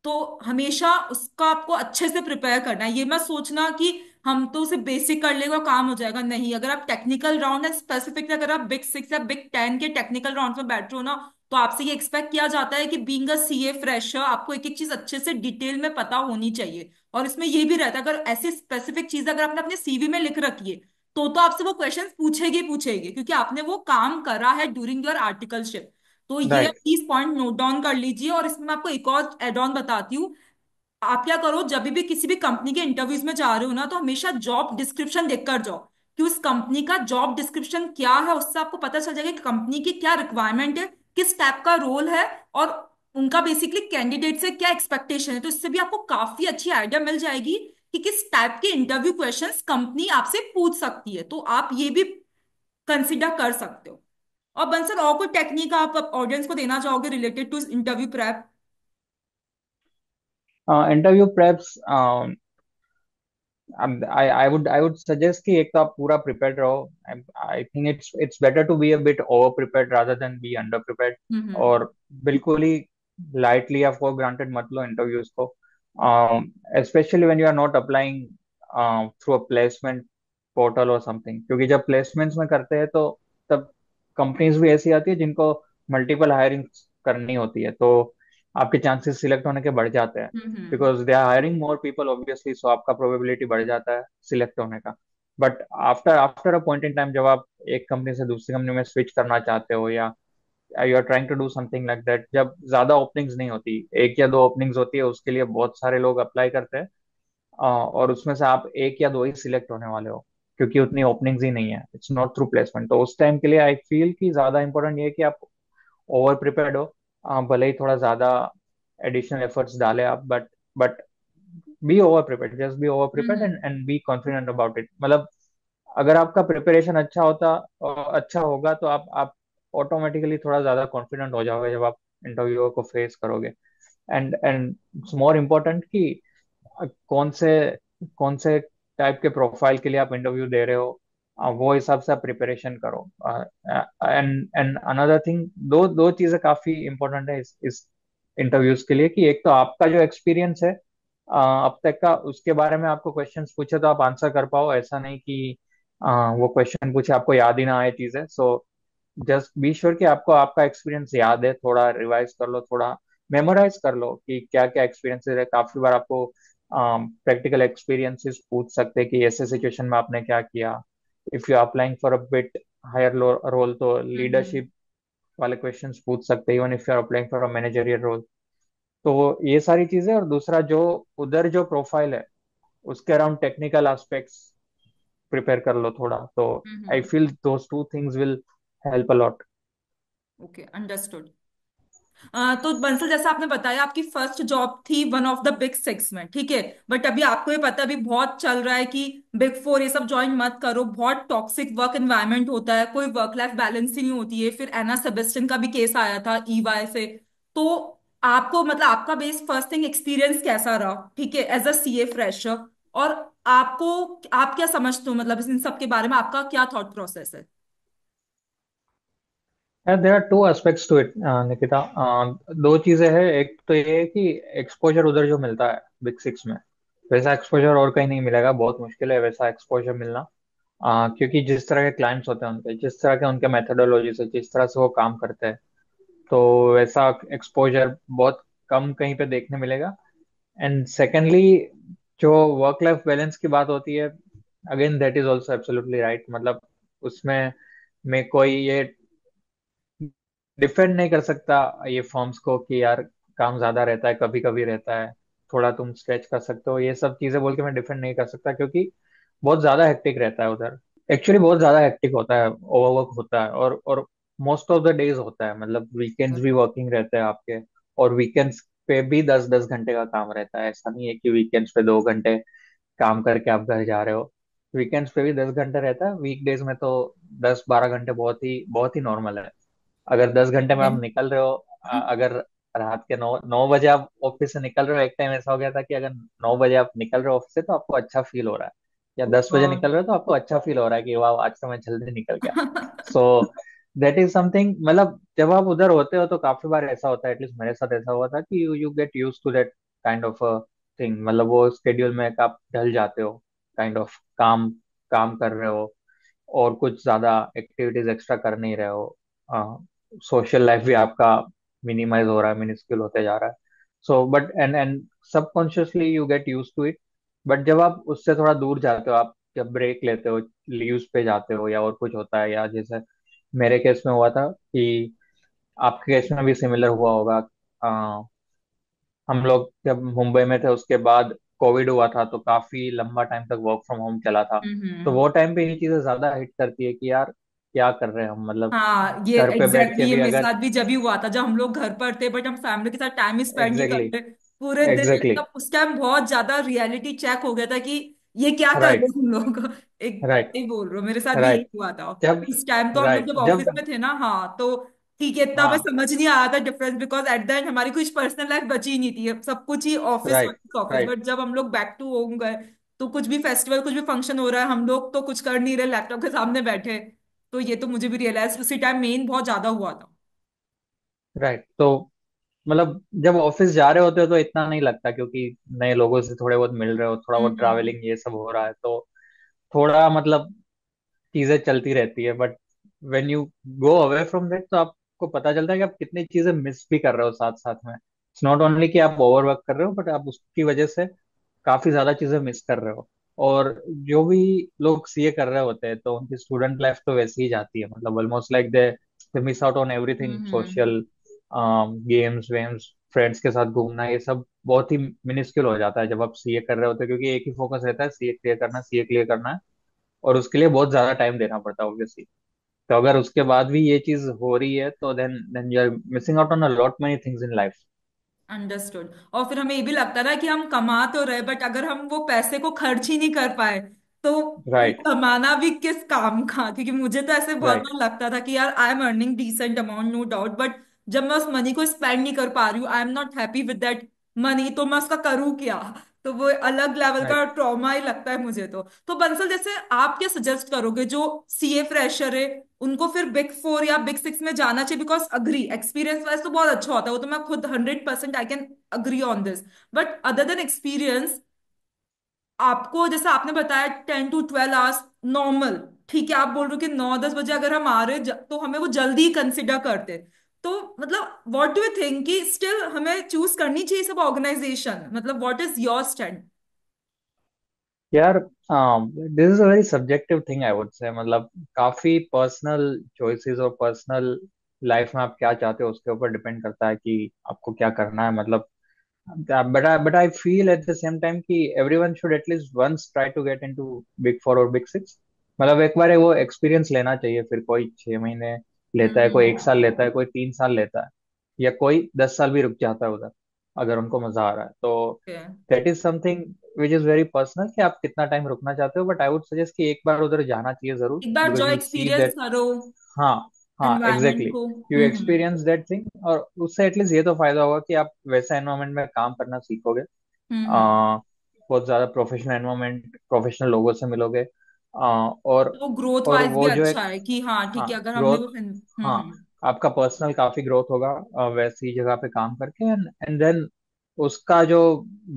तो हमेशा उसका आपको अच्छे से प्रिपेयर करना है। ये मत सोचना कि हम तो उसे बेसिक कर लेगा काम हो जाएगा, नहीं। अगर आप टेक्निकल राउंड है स्पेसिफिकली, अगर आप बिग 6 या बिग 10 के टेक्निकल राउंड में बैठ रहे हो ना, तो आपसे ये एक्सपेक्ट किया जाता है कि बीइंग अ सीए फ्रेशर आपको एक एक चीज अच्छे से डिटेल में पता होनी चाहिए। और इसमें ये भी रहता है, अगर ऐसी स्पेसिफिक चीज अगर आपने अपने सीवी में लिख रखी है, तो आपसे वो क्वेश्चन पूछेगी पूछेगी, क्योंकि आपने वो काम करा है ड्यूरिंग योर आर्टिकलशिप। तो ये right. Please point note down कर लीजिए। और इसमें मैं आपको एक और एड ऑन बताती हूँ। आप क्या करो, जब भी किसी भी कंपनी के इंटरव्यूज में जा रहे हो ना, तो हमेशा जॉब डिस्क्रिप्शन देख कर जाओ कि उस कंपनी का जॉब डिस्क्रिप्शन क्या है। उससे आपको पता चल जाएगा कि कंपनी की क्या रिक्वायरमेंट है, किस टाइप का रोल है, और उनका बेसिकली कैंडिडेट से क्या एक्सपेक्टेशन है। तो इससे भी आपको काफी अच्छी आइडिया मिल जाएगी कि किस टाइप के इंटरव्यू क्वेश्चंस कंपनी आपसे पूछ सकती है। तो आप ये भी कंसिडर कर सकते हो। और बंसल, और कोई टेक्निक आप ऑडियंस को देना चाहोगे related to interview prep? Interview preps, I would suggest कि एक तो आप पूरा prepared रहो. I think it's better to be a bit over prepared rather than be under prepared. हम्म। और बिल्कुल ही lightly या for granted मत लो interviews को. Especially when you are not applying through a placement portal or something. क्योंकि जब placements में करते हैं तो तब companies भी ऐसी आती है जिनको multiple hiring करनी होती है, तो आपके चांसेस सिलेक्ट होने के बढ़ जाते हैं. Hmm. Because they are hiring more people obviously, so आपका प्रोबेबिलिटी बढ़ जाता है सिलेक्ट होने का. But after after a point in time, जब आप एक कंपनी से दूसरी कंपनी में स्विच करना चाहते हो, या you are trying to do something like that, जब ज्यादा ओपनिंग्स नहीं होती, एक या दो ओपनिंग्स होती है, उसके लिए बहुत सारे लोग अप्लाई करते हैं, और उसमें से आप एक या दो ही सिलेक्ट होने वाले हो, क्योंकि उतनी ओपनिंग्स ही नहीं है. It's not through placement. तो उस टाइम के लिए आई फील कि ज्यादा इंपॉर्टेंट ये है कि आप ओवर प्रिपेयर्ड हो. भले ही थोड़ा ज्यादा एडिशनल एफर्ट्स डाले आप, but be over prepared, just be over prepared hmm. And be confident about it. मतलब अगर आपका प्रिपरेशन अच्छा होता और अच्छा होगा, तो आप ऑटोमेटिकली थोड़ा ज्यादा कॉन्फिडेंट हो जाओगे जब आप इंटरव्यू को फेस करोगे. एंड इट्स मोर इम्पोर्टेंट कि कौन से कौन से टाइप के प्रोफाइल के लिए आप इंटरव्यू दे रहे हो, वो हिसाब से आप प्रिपरेशन करो. एंड एंड अनदर थिंग, दो दो चीजें काफी इंपॉर्टेंट है इस इंटरव्यूज के लिए, कि एक तो आपका जो एक्सपीरियंस है अब तक का, उसके बारे में आपको क्वेश्चंस पूछे तो आप आंसर कर पाओ. ऐसा नहीं कि वो क्वेश्चन पूछे आपको याद ही ना आए चीजें. सो जस्ट बी श्योर कि आपको आपका एक्सपीरियंस याद है, थोड़ा रिवाइज कर लो, थोड़ा मेमोराइज कर लो कि क्या क्या एक्सपीरियंसेस है. काफी बार आपको प्रैक्टिकल एक्सपीरियंसेस पूछ सकते हैं कि ऐसे सिचुएशन में आपने क्या किया. If you applying for a bit higher role, तो हम्म। लीडरशिप वाले क्वेश्चंस पूछ सकते हैं, even if you are applying for a managerial role. तो ये सारी चीजें, और दूसरा जो उधर जो प्रोफाइल है उसके अराउंड टेक्निकल एस्पेक्ट्स प्रिपेयर कर लो थोड़ा. तो I hmm. Feel those two things will help a lot. Okay, understood. तो बंसल, जैसा आपने बताया आपकी फर्स्ट जॉब थी one of the big six में, ठीक है। बट अभी आपको ये पता है, अभी बहुत चल रहा है कि बिग फोर ये सब ज्वाइन मत करो, बहुत टॉक्सिक वर्क एनवायरनमेंट होता है, कोई वर्क लाइफ बैलेंस ही नहीं होती है। फिर एना सेबेस्टियन का भी केस आया था ईवाई से। तो आपको मतलब आपका बेस फर्स्ट थिंग एक्सपीरियंस कैसा रहा, ठीक है, एज अ सीए फ्रेशर? और आपको, आप क्या समझते हो, मतलब इन सब के बारे में आपका क्या थॉट प्रोसेस है? There are two aspects to it Nikita. दो चीजें हैं. एक तो ये है कि एक्सपोजर उधर जो मिलता है बिग सिक्स में, वैसा एक्सपोजर और कहीं नहीं मिलेगा. बहुत मुश्किल है वैसा एक्सपोजर मिलना. क्योंकि जिस तरह के क्लाइंट्स होते हैं उनके, जिस तरह के उनके मेथोडोलॉजी से, जिस तरह से वो काम करते हैं, तो वैसा एक्सपोजर बहुत कम कहीं पे देखने मिलेगा. एंड सेकेंडली, जो वर्क लाइफ बैलेंस की बात होती है, again that is also absolutely right. मतलब उसमें मैं कोई ये डिफेंड नहीं कर सकता ये फॉर्म्स को कि यार काम ज्यादा रहता है, कभी कभी रहता है, थोड़ा तुम स्ट्रेच कर सकते हो, ये सब चीजें बोल के मैं डिफेंड नहीं कर सकता, क्योंकि बहुत ज्यादा हेक्टिक रहता है उधर. एक्चुअली बहुत ज्यादा हेक्टिक होता है, ओवरवर्क होता है, और मोस्ट ऑफ द डेज होता है. मतलब वीकेंड्स भी वर्किंग रहते हैं आपके, और वीकेंड्स पे भी 10-10 घंटे का काम रहता है. ऐसा नहीं है कि वीकेंड्स पे 2 घंटे काम करके आप घर जा रहे हो. वीकेंड्स पे भी 10 घंटे रहता है. वीकडेज में तो 10-12 घंटे बहुत ही नॉर्मल है. अगर 10 घंटे में आप निकल रहे हो, अगर रात के 9 9 बजे आप ऑफिस से निकल रहे हो, एक टाइम ऐसा हो गया था कि अगर 9 बजे आप निकल रहे हो ऑफिस से, तो आपको अच्छा फील हो रहा है, या 10 बजे वाह। निकल रहे हो तो आपको अच्छा फील हो रहा है कि वाह आज तो मैं जल्दी निकल गया. सो दैट इज समथिंग. मतलब जब आप उधर होते हो तो काफी बार ऐसा होता है, एटलीस्ट मेरे साथ ऐसा हुआ था, कि you get use to that kind of thing. मतलब वो स्केड्यूल में आप ढल जाते हो, काइंड ऑफ काम काम कर रहे हो, और कुछ ज्यादा एक्टिविटीज एक्स्ट्रा कर नहीं रहे हो. सोशल लाइफ भी आपका मिनिमाइज हो रहा है, मिनिस्क्यूल होते जा रहा है. So but and and subconsciously you get use to it. But जब आप उससे थोड़ा दूर जाते हो, आप जब ब्रेक लेते हो, लीव्स पे जाते हो, या और कुछ होता है, या जैसे मेरे केस में हुआ था कि आपके केस में भी सिमिलर हुआ होगा। हम लोग जब मुंबई में थे उसके बाद कोविड हुआ था, तो काफी लंबा टाइम तक वर्क फ्रॉम होम चला था। तो हम्म। वो टाइम पे ये चीजें ज्यादा हिट करती है कि यार क्या कर रहे हैं हम, मतलब हाँ, ये घर पे बैठ एग्जैक्टली के ये भी मेरे अगर। साथ भी जब ही हुआ था, जब हम लोग घर पर थे बट हम फैमिली के साथ टाइम स्पेंड नहीं एग्जैक्टली। करते पूरे दिन। एग्जैक्टली। तब उस टाइम बहुत ज्यादा रियलिटी चेक हो गया था कि ये क्या कर रहे राइट। हो हम लोग। एक राइट। सही बोल रहे हो, मेरे साथ भी यही राइट। हुआ था। जब इस टाइम तो हम लोग राइट जब जब ऑफिस में थे ना, हाँ तो ठीक है, इतना मैं हाँ। समझ नहीं आया था difference, because at the end हमारी कुछ पर्सनल लाइफ बची ही नहीं थी, सब कुछ ही office right. Office office. Right. But जब हम लोग बैक टू होम गए, तो कुछ भी फेस्टिवल कुछ भी फंक्शन हो रहा है, हम लोग तो कुछ कर नहीं रहे, लैपटॉप के सामने बैठे। तो ये तो मुझे भी रियलाइज उसी टाइम मेन बहुत ज्यादा हुआ था। राइट। तो मतलब जब ऑफिस जा रहे होते हो तो इतना नहीं लगता, क्योंकि नए लोगों से थोड़े बहुत मिल रहे हो, थोड़ा बहुत हम्म। ट्रैवलिंग ये सब हो रहा है, तो थोड़ा मतलब चीजें चलती रहती है। But when you go away from that, तो आपको पता चलता है कि आप कितनी चीजें मिस भी कर रहे हो साथ साथ में। इट्स नॉट ओनली कि आप ओवरवर्क कर रहे हो, बट आप उसकी वजह से काफी ज्यादा चीजें मिस कर रहे हो। और जो भी लोग सीए कर रहे होते हैं, तो उनकी स्टूडेंट लाइफ तो वैसे ही जाती है, मतलब almost like they miss out on everything hmm. Social, games वेम्स, फ्रेंड्स के साथ घूमना, ये सब बहुत ही मिनिस्क्यूल हो जाता है जब आप सीए कर रहे होते हैं, क्योंकि एक ही फोकस रहता है, सीए क्लियर करना, सीए क्लियर करना है। और उसके लिए बहुत ज्यादा टाइम देना पड़ता है ऑब्वियसली। तो अगर उसके बाद भी ये चीज हो रही है, तो then you are missing out on a lot many things in life. Understood. और फिर हमें ये भी लगता था कि हम कमा तो रहे, बट अगर हम वो पैसे को खर्च ही नहीं कर पाए, तो वो राइट। कमाना भी किस काम का। क्योंकि मुझे तो ऐसे बहुत राइट। बार लगता था कि यार I am earning decent amount, no doubt, but जब मैं उस मनी को स्पेंड नहीं कर पा रही हूँ, आई am not happy with that money, तो मैं उसका करूँ क्या। तो वो अलग लेवल का राइट। ट्रॉमा ही लगता है मुझे। तो बंसल, जैसे आप क्या सजेस्ट करोगे जो सीए फ्रेशर है, उनको फिर बिग फोर या बिग सिक्स में जाना चाहिए? बिकॉज अग्री, एक्सपीरियंस वाइज तो बहुत अच्छा होता है, वो तो मैं खुद 100% I can agree on this. But other than experience, आपको जैसे आपने बताया 10 to 12 आवर्स नॉर्मल, ठीक है, आप बोल रहे हो कि 9-10 बजे अगर हम आ रहे तो हमें वो जल्दी कंसिडर करते। तो मतलब व्हाट डू यू थिंक कि स्टिल हमें चूज करनी चाहिए सब ऑर्गेनाइजेशन? मतलब व्हाट इज योर स्टैंड? यार, this is a very subjective thing I would say, मतलब काफी पर्सनल चॉइसेस और पर्सनल लाइफ में आप क्या चाहते हो उसके ऊपर डिपेंड करता है कि आपको क्या करना है, मतलब। But I feel at the same time कि everyone should at least once try to get into big four और बिग सिक्स। मतलब एक बार वो एक्सपीरियंस लेना चाहिए, फिर कोई 6 महीने लेता है, कोई एक हम्म। साल लेता है, कोई 3 साल लेता है, या कोई 10 साल भी रुक जाता है उधर, अगर उनको मजा आ रहा है तो। That is something which is very personal कि आप कितना टाइम रुकना चाहते हो, बट आई वुड सजेस्ट कि एक बार उधर जाना चाहिए जरूर, एक बार जो because you see experience that. करो हाँ। हाँ, एनवायरनमेंट एग्जैक्टली। को। यू एक्सपीरियंस दैट थिंग, और उससे एटलीस्ट ये तो फायदा होगा कि आप वैसा एनवायरमेंट में काम करना सीखोगे। हम्म। बहुत ज्यादा प्रोफेशनल एनवायरमेंट, प्रोफेशनल लोगों से मिलोगे। और तो ग्रोथ और वाइज भी वो जो अच्छा एक। है कि हाँ हाँ, ठीक है, अगर हमने ग्रोथ। वो हाँ, आपका पर्सनल काफी ग्रोथ होगा वैसी जगह पे काम करके, एंड देन उसका जो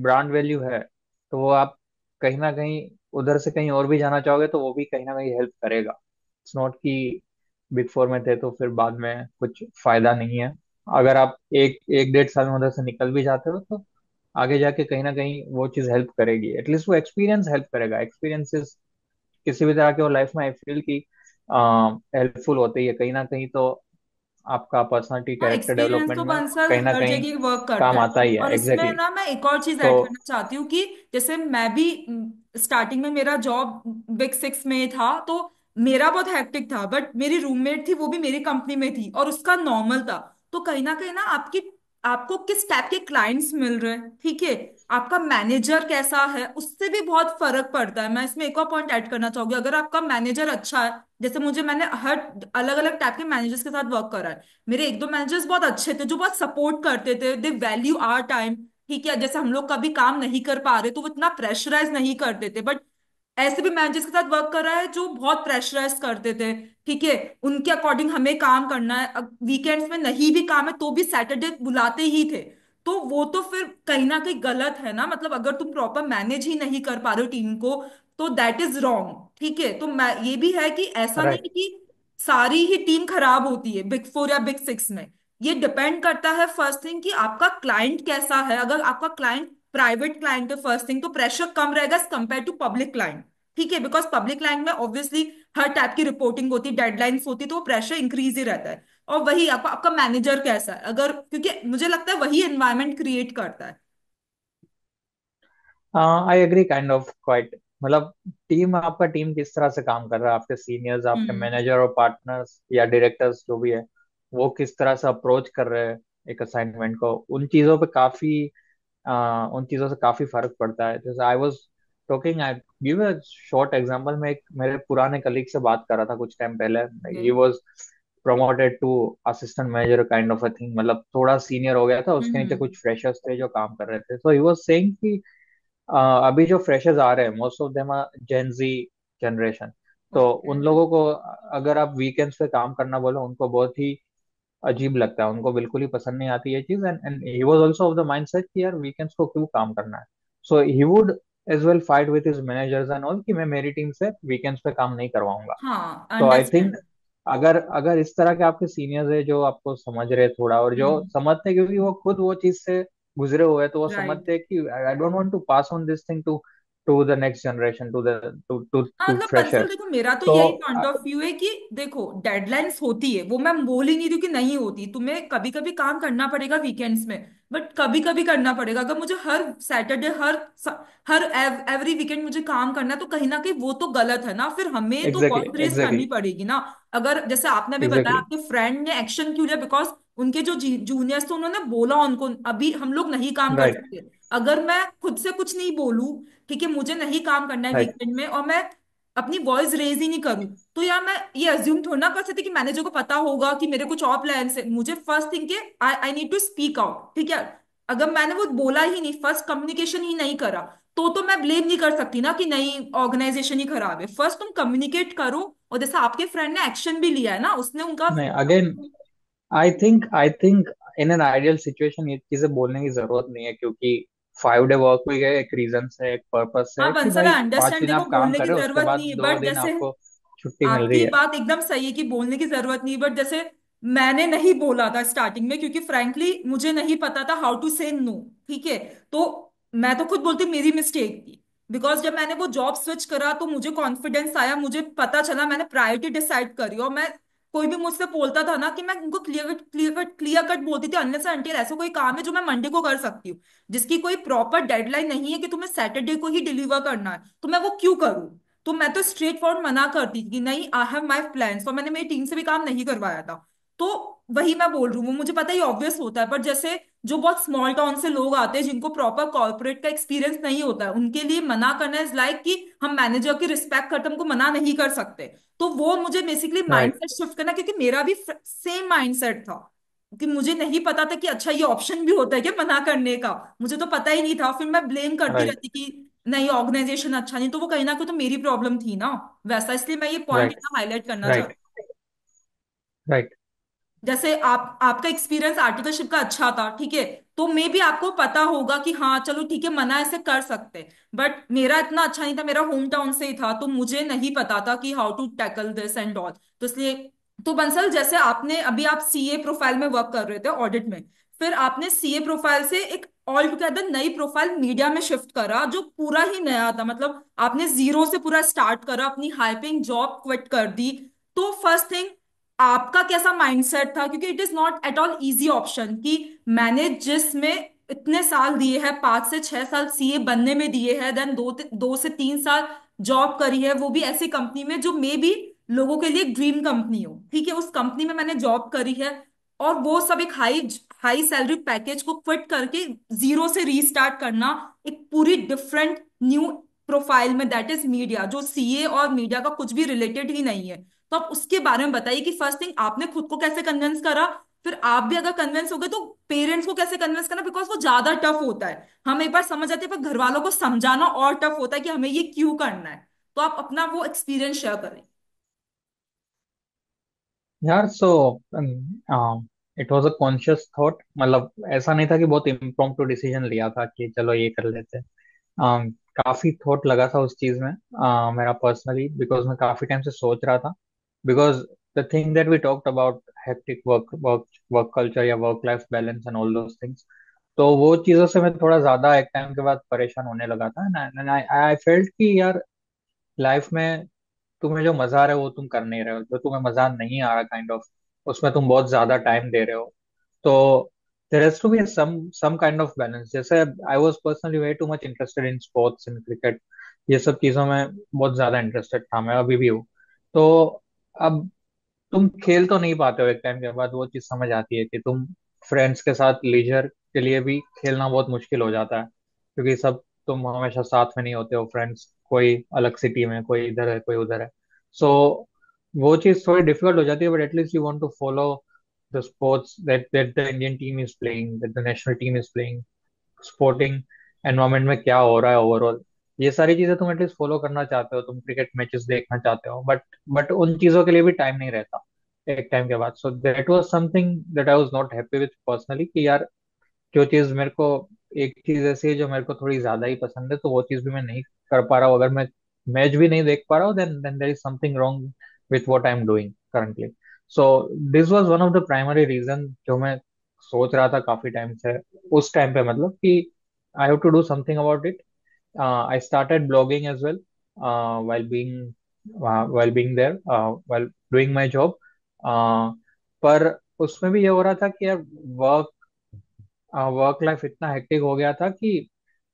ब्रांड वैल्यू है, तो वो आप कहीं ना कहीं उधर से कहीं और भी जाना चाहोगे, तो वो भी कहीं ना कहीं हेल्प करेगा। इट्स नॉट कि बिग फोर में थे तो फिर बाद में कुछ फायदा नहीं है। अगर आप एक एक 1.5 साल में उधर से निकल भी जाते हो, तो आगे जाके कहीं ना कहीं वो चीज हेल्प करेगी, एटलीस्ट वो एक्सपीरियंस हेल्प करेगा। एक्सपीरियंसेस किसी भी तरह के वो लाइफ में आई फील की हेल्पफुल होती है कहीं ना कहीं, तो आपका पर्सनालिटी हाँ, कैरेक्टर एक्सपीरियंस तो डेवलपमेंट में बंसल कहीं ना हर कहीं जगह वर्क करता काम है। आता ही है। और इसमें एग्जैक्टली। ना मैं एक और चीज तो ऐड करना चाहती हूँ कि जैसे मैं भी स्टार्टिंग में मेरा जॉब बिग सिक्स में था, तो मेरा बहुत हेक्टिक था, बट मेरी रूममेट थी, वो भी मेरी कंपनी में थी और उसका नॉर्मल था। तो कहीं ना आपकी आपको किस टाइप के क्लाइंट्स मिल रहे हैं, ठीक है, आपका मैनेजर कैसा है, उससे भी बहुत फर्क पड़ता है। मैं इसमें एक और पॉइंट ऐड करना चाहूंगी, अगर आपका मैनेजर अच्छा है, जैसे मैंने हर अलग अलग टाइप के मैनेजर्स के साथ वर्क करा है। मेरे एक दो मैनेजर्स बहुत अच्छे थे जो बहुत सपोर्ट करते थे, दे वैल्यू आवर टाइम, ठीक है, जैसे हम लोग कभी काम नहीं कर पा रहे तो वो इतना प्रेशराइज नहीं करते थे। बट ऐसे भी मैनेजर्स के साथ वर्क कर रहा है जो बहुत प्रेशराइज करते थे, ठीक है, उनके अकॉर्डिंग हमें काम करना है, वीकेंड्स में नहीं भी काम है तो भी सैटरडे बुलाते ही थे। तो वो तो फिर कहीं ना कहीं गलत है ना, मतलब अगर तुम प्रॉपर मैनेज ही नहीं कर पा रहे हो टीम को, तो दैट इज रॉन्ग, ठीक है। तो मैं ये भी है कि ऐसा नहीं राइट। कि सारी ही टीम खराब होती है बिग फोर या बिग सिक्स में। ये डिपेंड करता है फर्स्ट थिंग कि आपका क्लाइंट कैसा है। अगर आपका क्लाइंट प्राइवेट क्लाइंट है, फर्स्ट थिंग तो प्रेशर कम रहेगा as compare to public client, ठीक है, बिकॉज पब्लिक क्लाइंट में ऑब्वियसली हर टाइप की रिपोर्टिंग होती है, डेडलाइंस होती है, तो वो प्रेशर इंक्रीज ही रहता है। और वही आपका आपका मैनेजर कैसा है, अगर क्योंकि मुझे लगता है वही एनवायरनमेंट क्रिएट करता है। I agree kind of quite. मतलब टीम, आपका टीम किस तरह से काम कर रहा है, आपके सीनियर्स, आपके हम्म। मैनेजर और पार्टनर्स या डायरेक्टर्स जो भी है, वो किस तरह से अप्रोच कर रहे हैं एक असाइनमेंट को, उन चीजों पे काफी उन चीजों से काफी फर्क पड़ता है। जैसे I was talking, I give a short example. मैं एक मेरे पुराने कलीग से बात कर रहा था कुछ टाइम पहले। Okay. He was promoted to assistant manager kind of a thing, मतलब थोड़ा सीनियर हो गया था। उसके नीचे हम्म। कुछ फ्रेशर्स थे जो काम कर रहे थे। तो ही वाज सेइंग कि अभी जो फ्रेशर्स आ रहे हैं, most of them are Gen Z generation. तो ओके। उन लोगों को अगर आप वीकेंड्स पे काम करना बोलो, उनको बहुत ही अजीब लगता है, उनको बिल्कुल ही पसंद नहीं आती ये चीज। And and he was also of the mindset कि यार वीकेंड्स को क्यों काम करना है। So he would as well fight with his managers and all कि मैं मेरी टीम से वीकेंड्स पे काम नहीं करवाऊंगा। हाँ, तो आई अंडरस्टैंड। थिंक अगर अगर इस तरह के आपके सीनियर्स है जो आपको समझ रहे हैं थोड़ा, और जो हम्म। समझते हैं क्योंकि वो खुद वो चीज से गुजरे हुए हैं, तो वो राइट। समझते हैं कि I don't want to pass on this thing to to the next generation, to the to to हाँ टू मतलब बंसल फ्रेशर्स। देखो, मेरा तो तो यही पॉइंट ऑफ व्यू है कि देखो डेडलाइंस होती है, वो मैं बोल ही नहीं रही हूँ कि नहीं होती, तुम्हें कभी कभी काम करना पड़ेगा वीकेंड्स में, बट कभी कभी करना पड़ेगा। अगर मुझे हर सैटरडे हर एवरी वीकेंड मुझे काम करना है, तो कहीं ना कहीं वो तो गलत है ना, फिर हमें तो एग्जैक्टली वर्क रेस करनी एग्जैक्टली पड़ेगी ना। अगर जैसे आपने भी बताया एग्जैक्टली आपके फ्रेंड ने एक्शन क्यों लिया, बिकॉज उनके जो जूनियर्स थे उन्होंने बोला उनको अभी हम लोग नहीं काम कर राइट सकते। अगर मैं खुद से कुछ नहीं बोलूं, ठीक है, मुझे नहीं काम करना है राइट वीकेंड में, और मैं अपनी वॉइस रेज ही नहीं करूं, तो यार मैं ये अज्यूम थोड़ा ना कर सकती कि मैनेजर को पता होगा कि मेरे कुछ और प्लान है। मुझे फर्स्ट थिंग के I I need to speak out, ठीक है। अगर मैंने वो बोला ही नहीं, फर्स्ट कम्युनिकेशन ही नहीं करा, तो मैं ब्लेम नहीं कर सकती ना कि नहीं ऑर्गेनाइजेशन ही खराब है। फर्स्ट तुम कम्युनिकेट करो, और जैसे आपके फ्रेंड ने एक्शन भी लिया है ना, उसने उनका। नहीं, again I think in an ideal situation ये चीजें बोलने की जरूरत नहीं है, क्योंकि 5 डे वर्क वीक है, एक रीजन से, एक पर्पस हाँ से कि बंसल, भाई पांच अंडरस्टैंड, दिन देखो आप काम बोलने कर की रहे हो, उसके जरूरत बाद नहीं है, दो बट दिन जैसे आपको छुट्टी मिल रही आपकी है। बात एकदम सही है कि बोलने की जरूरत नहीं, बट जैसे मैंने नहीं बोला था स्टार्टिंग में, क्योंकि फ्रैंकली मुझे नहीं पता था हाउ टू से नो, ठीक है। तो मैं तो खुद बोलती हूँ, मेरी मिस्टेक थी। बिकॉज जब मैंने वो जॉब स्विच करा तो मुझे कॉन्फिडेंस आया, मुझे पता चला, मैंने प्रायोरिटी डिसाइड करी, और मैं कोई भी मुझसे बोलता था ना कि मैं उनको क्लियर कट बोलती थी, अनलेस अनटिल ऐसा कोई काम है जो मैं मंडे को कर सकती हूँ, जिसकी कोई प्रॉपर डेडलाइन नहीं है कि तुम्हें सैटरडे को ही डिलीवर करना है, तो मैं वो क्यों करूँ। तो मैं तो स्ट्रेट फॉरवर्ड मना करती थी कि नहीं, आई हैव माई प्लान्स, और मैंने मेरी टीम से भी काम नहीं करवाया था। तो वही मैं बोल रही हूँ, वो मुझे पता ही ऑब्वियस होता है, पर जैसे जो बहुत स्मॉल टाउन से लोग आते हैं जिनको प्रॉपर कॉर्पोरेट का एक्सपीरियंस नहीं होता है, उनके लिए मना करना इज लाइक कि हम मैनेजर की रिस्पेक्ट करते हैं, हमको मना नहीं कर सकते। तो वो मुझे बेसिकली राइट माइंडसेट शिफ्ट करना, क्योंकि मेरा भी सेम माइंडसेट था कि मुझे नहीं पता था कि अच्छा ये ऑप्शन भी होता है क्या मना करने का। मुझे तो पता ही नहीं था, फिर मैं ब्लेम करती राइट रहती कि नहीं ऑर्गेनाइजेशन अच्छा नहीं, तो वो कहीं ना कहीं तो मेरी प्रॉब्लम थी ना वैसा, इसलिए मैं ये पॉइंट राइट इतना हाईलाइट करना राइट चाहती राइट हूँ। जैसे आपका एक्सपीरियंस आर्टिकलशिप का अच्छा था, ठीक है, तो मे भी आपको पता होगा कि हाँ चलो ठीक है, मना ऐसे कर सकते। बट मेरा इतना अच्छा नहीं था, मेरा होम टाउन से ही था, तो मुझे नहीं पता था कि how to tackle this and all, तो इसलिए। तो बंसल, जैसे आपने अभी आप सीए प्रोफाइल में वर्क कर रहे थे ऑडिट में, फिर आपने सीए प्रोफाइल से एक ऑल टुगेदर नई प्रोफाइल मीडिया में शिफ्ट करा, जो पूरा ही नया था, मतलब आपने जीरो से पूरा स्टार्ट करा, अपनी हाई पेइंग जॉब क्विट कर दी। तो फर्स्ट थिंग, आपका कैसा माइंडसेट था, क्योंकि it is not at all easy option कि मैंने जिसमें इतने साल दिए हैं, 5 से 6 साल सीए बनने में दिए हैं, देन 2 से 3 साल जॉब करी है, वो भी ऐसी कंपनी में जो मे बी लोगों के लिए ड्रीम कंपनी हो, ठीक है, उस कंपनी में मैंने जॉब करी है, और वो सब एक हाई हाई सैलरी पैकेज को क्विट करके जीरो से रीस्टार्ट करना, एक पूरी डिफरेंट न्यू प्रोफाइल में, दैट इज मीडिया, जो सीए और मीडिया का कुछ भी रिलेटेड ही नहीं है। तो आप उसके बारे में बताइए कि फर्स्ट थिंग आपने खुद को कैसे कन्विंस करा, फिर आप भी अगर कन्विंस हो गए तो पेरेंट्स को कैसे कन्विंस करना, बिकॉज वो ज्यादा टफ होता है। हम एक बार समझ जाते हैं, पर घर वालों को समझाना और टफ होता है कि हमें ये क्यों करना है। तो आप अपना वो एक्सपीरियंस शेयर करें। यार। सो it was a conscious thought, मतलब ऐसा नहीं था कि बहुत इम्प्रॉम्प्टू डिसीजन लिया था कि चलो ये कर लेते हैं। काफी थॉट लगा था उस चीज में, मेरा पर्सनली, बिकॉज मैं काफी टाइम से सोच रहा था। Because the thing that we talked about hectic work work work culture या work life balance and all those things, तो वो चीजों से मैं थोड़ा ज्यादा एक टाइम के बाद परेशान होने लगा था। एंड आई फेल्ट कि यार लाइफ में तुम्हें जो मजा आ रहा है वो तुम कर नहीं रहे हो, जो तुम्हें मजा नहीं आ रहा काइंड ऑफ, उसमें तुम बहुत ज्यादा टाइम दे रहे हो, तो there has to be some kind of balance. जैसे I was personally way too much interested in sports, in cricket, ये सब चीजों में बहुत ज्यादा इंटरेस्टेड था मैं, अभी भी हूँ। तो अब तुम खेल तो नहीं पाते हो, एक टाइम के बाद वो चीज समझ आती है कि तुम फ्रेंड्स के साथ लीजर के लिए भी खेलना बहुत मुश्किल हो जाता है, क्योंकि सब तुम हमेशा साथ में नहीं होते हो फ्रेंड्स, कोई अलग सिटी में, कोई इधर है कोई उधर है। सो वो चीज थोड़ी डिफिकल्ट हो जाती है, but at least you want to follow the sports that the Indian team is playing, that the national team is playing, sporting environment में क्या हो रहा है ओवरऑल, ये सारी चीजें तुम एटलीस्ट फॉलो करना चाहते हो, तुम क्रिकेट मैचेस देखना चाहते हो, बट उन चीजों के लिए भी टाइम नहीं रहता एक टाइम के बाद। सो that was something that I was not happy with personally, कि यार जो चीज मेरे को, एक चीज ऐसी है जो मेरे को थोड़ी ज्यादा ही पसंद है, तो वो चीज भी मैं नहीं कर पा रहा हूँ, अगर मैं मैच भी नहीं देख पा रहा हूँ, then there is something wrong with what I am doing currently. So this was one of the primary reason जो मैं सोच रहा था काफी टाइम से, उस टाइम पे, मतलब कि I have to do something about it. I started blogging as well, while being while being there, while doing my job, पर उसमें भी ये हो रहा था कि यार वर्क वर्क लाइफ इतना हेक्टिक हो गया था कि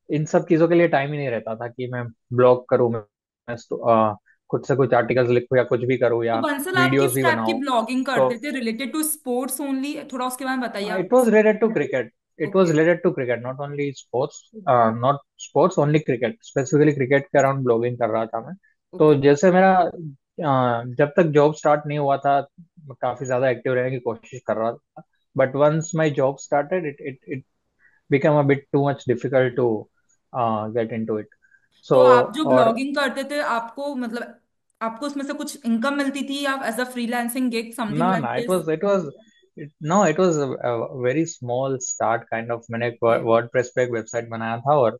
इन सब चीजों के लिए टाइम ही नहीं रहता था कि मैं ब्लॉग करूँ, मैं खुद से कुछ आर्टिकल्स लिखूँ या कुछ भी करूँ तो या बंसल आप वीडियोस किस भी टाइप की बनाऊँ। ब्लॉगिंग तो करते थे, रिलेटेड टू स्पोर्ट्स ओनली? थोड़ा उसके बारे में बताइए आप। it was related to cricket. It was okay. related to cricket, not only sports, not sports, only cricket. Specifically cricket के अराउंड ब्लॉगिंग कर रहा था मैं। तो ओके। जैसे मेरा जब तक जॉब स्टार्ट नहीं हुआ था, मैं काफी ज्यादा एक्टिव रहने की कोशिश कर रहा था, but once my job started, it become a bit too much difficult to get into it. So तो आप जो और ब्लॉगिंग करते थे, आपको मतलब आपको उसमें से कुछ इनकम मिलती थी, या as a freelancing gig something ना लाइक ना, this? It was very small start kind of. मैंने एक ओके। वर्डप्रेस पे एक वेबसाइट बनाया था, और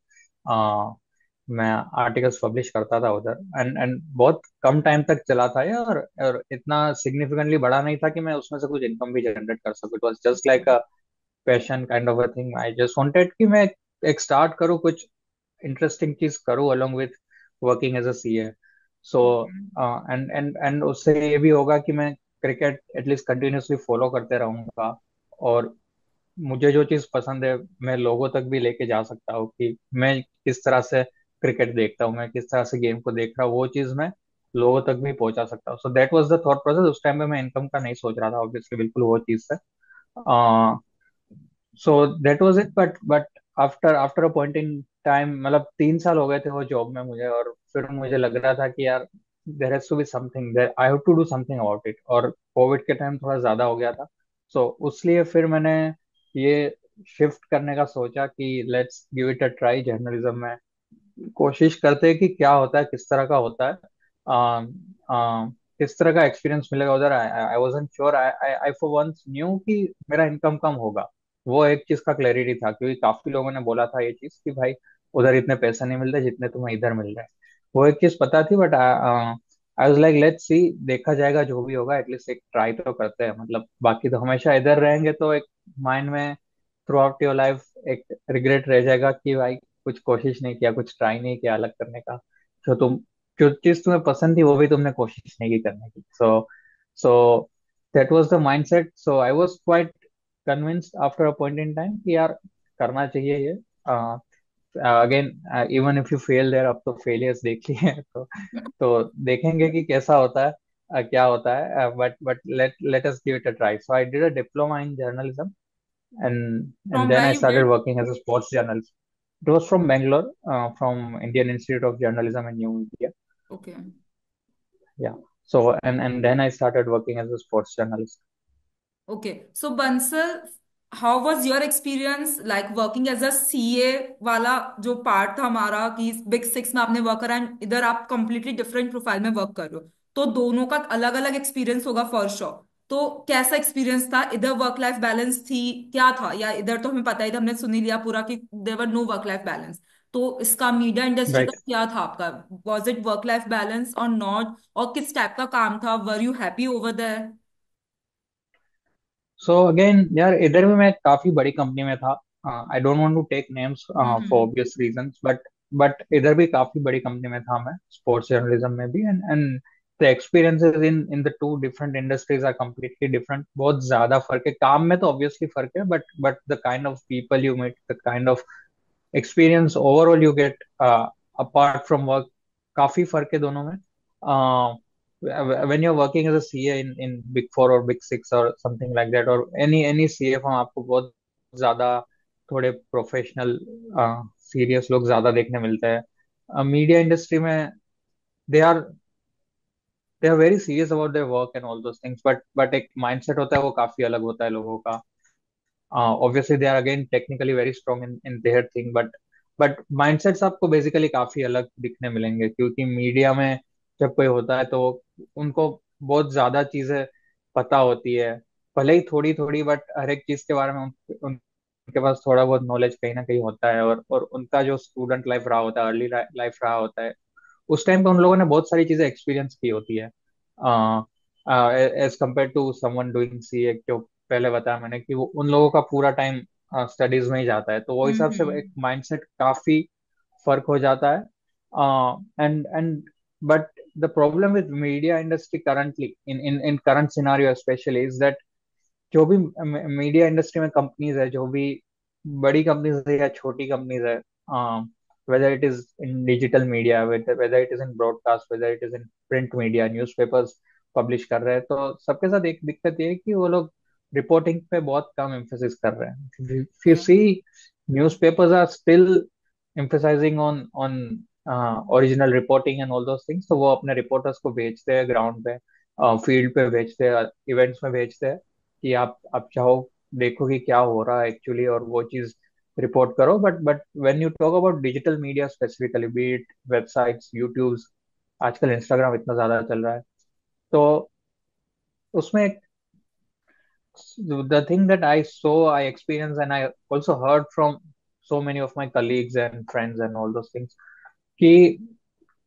मैं आर्टिकल्स पब्लिश करता था उधर, एंड बहुत कम टाइम तक चला था ये, और इतना सिग्निफिकेंटली बड़ा नहीं था कि मैं उसमें से कुछ इनकम भी जनरेट कर सकूं। It was just like a passion kind of a thing. I just wanted कि मैं एक स्टार्ट करूं, कुछ इंटरेस्टिंग चीज करूं along with working as a CA. So okay. And उससे ये भी होगा कि मैं क्रिकेट एटलीस्ट कंटिन्यूअसली फॉलो करते रहूंगा, और मुझे जो चीज पसंद है मैं लोगों तक भी लेके जा सकता हूँ, कि मैं किस तरह से क्रिकेट देखता हूँ, मैं किस तरह से गेम को देख रहा हूँ, वो चीज मैं लोगों तक भी पहुंचा सकता हूँ। सो that was the thought process. उस टाइम पे मैं इनकम का नहीं सोच रहा था ऑब्वियसली, बिल्कुल वो चीज से। सो that was it, but after a point in time, मतलब 3 साल हो गए थे वो जॉब में मुझे, और फिर मुझे लग रहा था कि यार there has to be something, there I have to do something about it, और कोविड के टाइम थोड़ा ज्यादा हो गया था। सो उसलिए फिर मैंने ये शिफ्ट करने का सोचा कि let's give it a try, journalism में कोशिश करते हैं कि क्या होता है, किस तरह का होता है, किस तरह का एक्सपीरियंस मिलेगा उधर। I wasn't sure, I for once knew कि मेरा इनकम कम होगा। वो एक चीज का क्लैरिटी था, क्योंकि काफी लोगों ने बोला था ये चीज कि भाई उधर इतने पैसे नहीं मिलते जितने तुम्हें इधर मिल रहे हैं। वो एक चीज पता थी, but I was like let's see, देखा जाएगा जो भी होगा, एटलीस्ट एक ट्राई तो करते हैं। मतलब बाकी तो हमेशा इधर रहेंगे तो एक माइंड में थ्रू आउट योर लाइफ एक रिग्रेट रह जाएगा कि भाई कुछ कोशिश नहीं किया, कुछ ट्राई नहीं किया अलग करने का। जो तुम जो चीज तुम्हें पसंद थी वो भी तुमने कोशिश नहीं की करने की। So that was the mindset. So I was quite convinced after a point in time कि यार करना चाहिए ये। Again, even if you fail there, अब तो फेलियर्स देख लिए हैं, तो देखेंगे कि कैसा होता है, क्या होता है, but let us give it a try. So I did a diploma in journalism, and from then where I you started did? working as a sports journalist. It was from Bangalore, from Indian Institute of Journalism in New India. Okay. Yeah. So and then I started working as a sports journalist. Okay. So Bansal, how was your experience like working as a CA वाला जो part था हमारा, कि big six में आपने work करा and इधर आप कंप्लीटली डिफरेंट प्रोफाइल में वर्क कर रहे हो, तो दोनों का अलग अलग एक्सपीरियंस होगा फॉर श्योर। तो कैसा एक्सपीरियंस था? इधर वर्क लाइफ बैलेंस थी क्या था, या इधर तो हमें पता ही था, हमने सुन ही लिया पूरा कि there no work life balance. तो इसका मीडिया इंडस्ट्री का Right. क्या था आपका? Was it work life balance और नॉट? और किस टाइप का काम था? Were you happy over there? So again, यार इधर भी मैं काफी बड़ी कंपनी में था। I don't want to take names for hmm. obvious reasons, but इधर भी काफी बड़ी कंपनी में था मैं, स्पोर्ट्स जर्नलिज्म में भी। And the experiences in the two different industries are completely different. बहुत ज्यादा फर्क है काम में तो ऑब्वियसली फर्क है, but the kind of people you meet, the kind of experience overall you get apart from work, काफी फर्क है दोनों में। When you are working as a CA in big four और बिग सिक्स और समथिंग लाइक दैट, और any CA firm, आपको बहुत ज्यादा थोड़े प्रोफेशनल सीरियस लोग ज्यादा देखने मिलते हैं। मीडिया इंडस्ट्री में they are they are very serious about their work and all those things, but एक माइंडसेट होता है वो काफी अलग होता है लोगों का। Obviously they are again technically very strong in their thing, but mindsets आपको बेसिकली काफी अलग दिखने मिलेंगे, क्योंकि मीडिया में जब कोई होता है तो उनको बहुत ज्यादा चीजें पता होती है, भले ही थोड़ी थोड़ी, बट हर एक चीज के बारे में उनके पास थोड़ा बहुत नॉलेज कहीं ना कहीं होता है, और उनका जो स्टूडेंट लाइफ रहा होता है, अर्ली लाइफ रहा होता है, उस टाइम पे उन लोगों ने बहुत सारी चीजें एक्सपीरियंस की होती है, as compare to someone doing CA. जो पहले बताया मैंने कि वो उन लोगों का पूरा टाइम स्टडीज में ही जाता है, तो वो हिसाब से एक हम्म। माइंडसेट काफी फर्क हो जाता है। And but the problem with media industry currently in current scenario specially is that जो भी मीडिया इंडस्ट्री में कंपनीज है, जो भी बड़ी कंपनीज है या छोटी कंपनीज है, whether it is in digital media, whether it is in broadcast, whether it is in print media, newspapers publish कर रहे हैं, तो सबके साथ एक दिक्कत ये है कि वो लोग रिपोर्टिंग पे बहुत कम एम्फेसिस कर रहे हैं। If you okay. see, newspapers are still emphasizing on original reporting and all those things, तो वो अपने रिपोर्टर्स को भेजते हैं ग्राउंड पे, फील्ड पे भेजते हैं, इवेंट्स में भेजते हैं कि आप चाहो देखो कि क्या हो रहा है एक्चुअली, और वो चीज रिपोर्ट करो। But when you talk about digital media specifically, B it websites, YouTubes, आजकल इंस्टाग्राम इतना ज्यादा चल रहा है, तो उसमें the thing that I saw, I experienced, and I also heard from so many of my colleagues and friends and all those things कि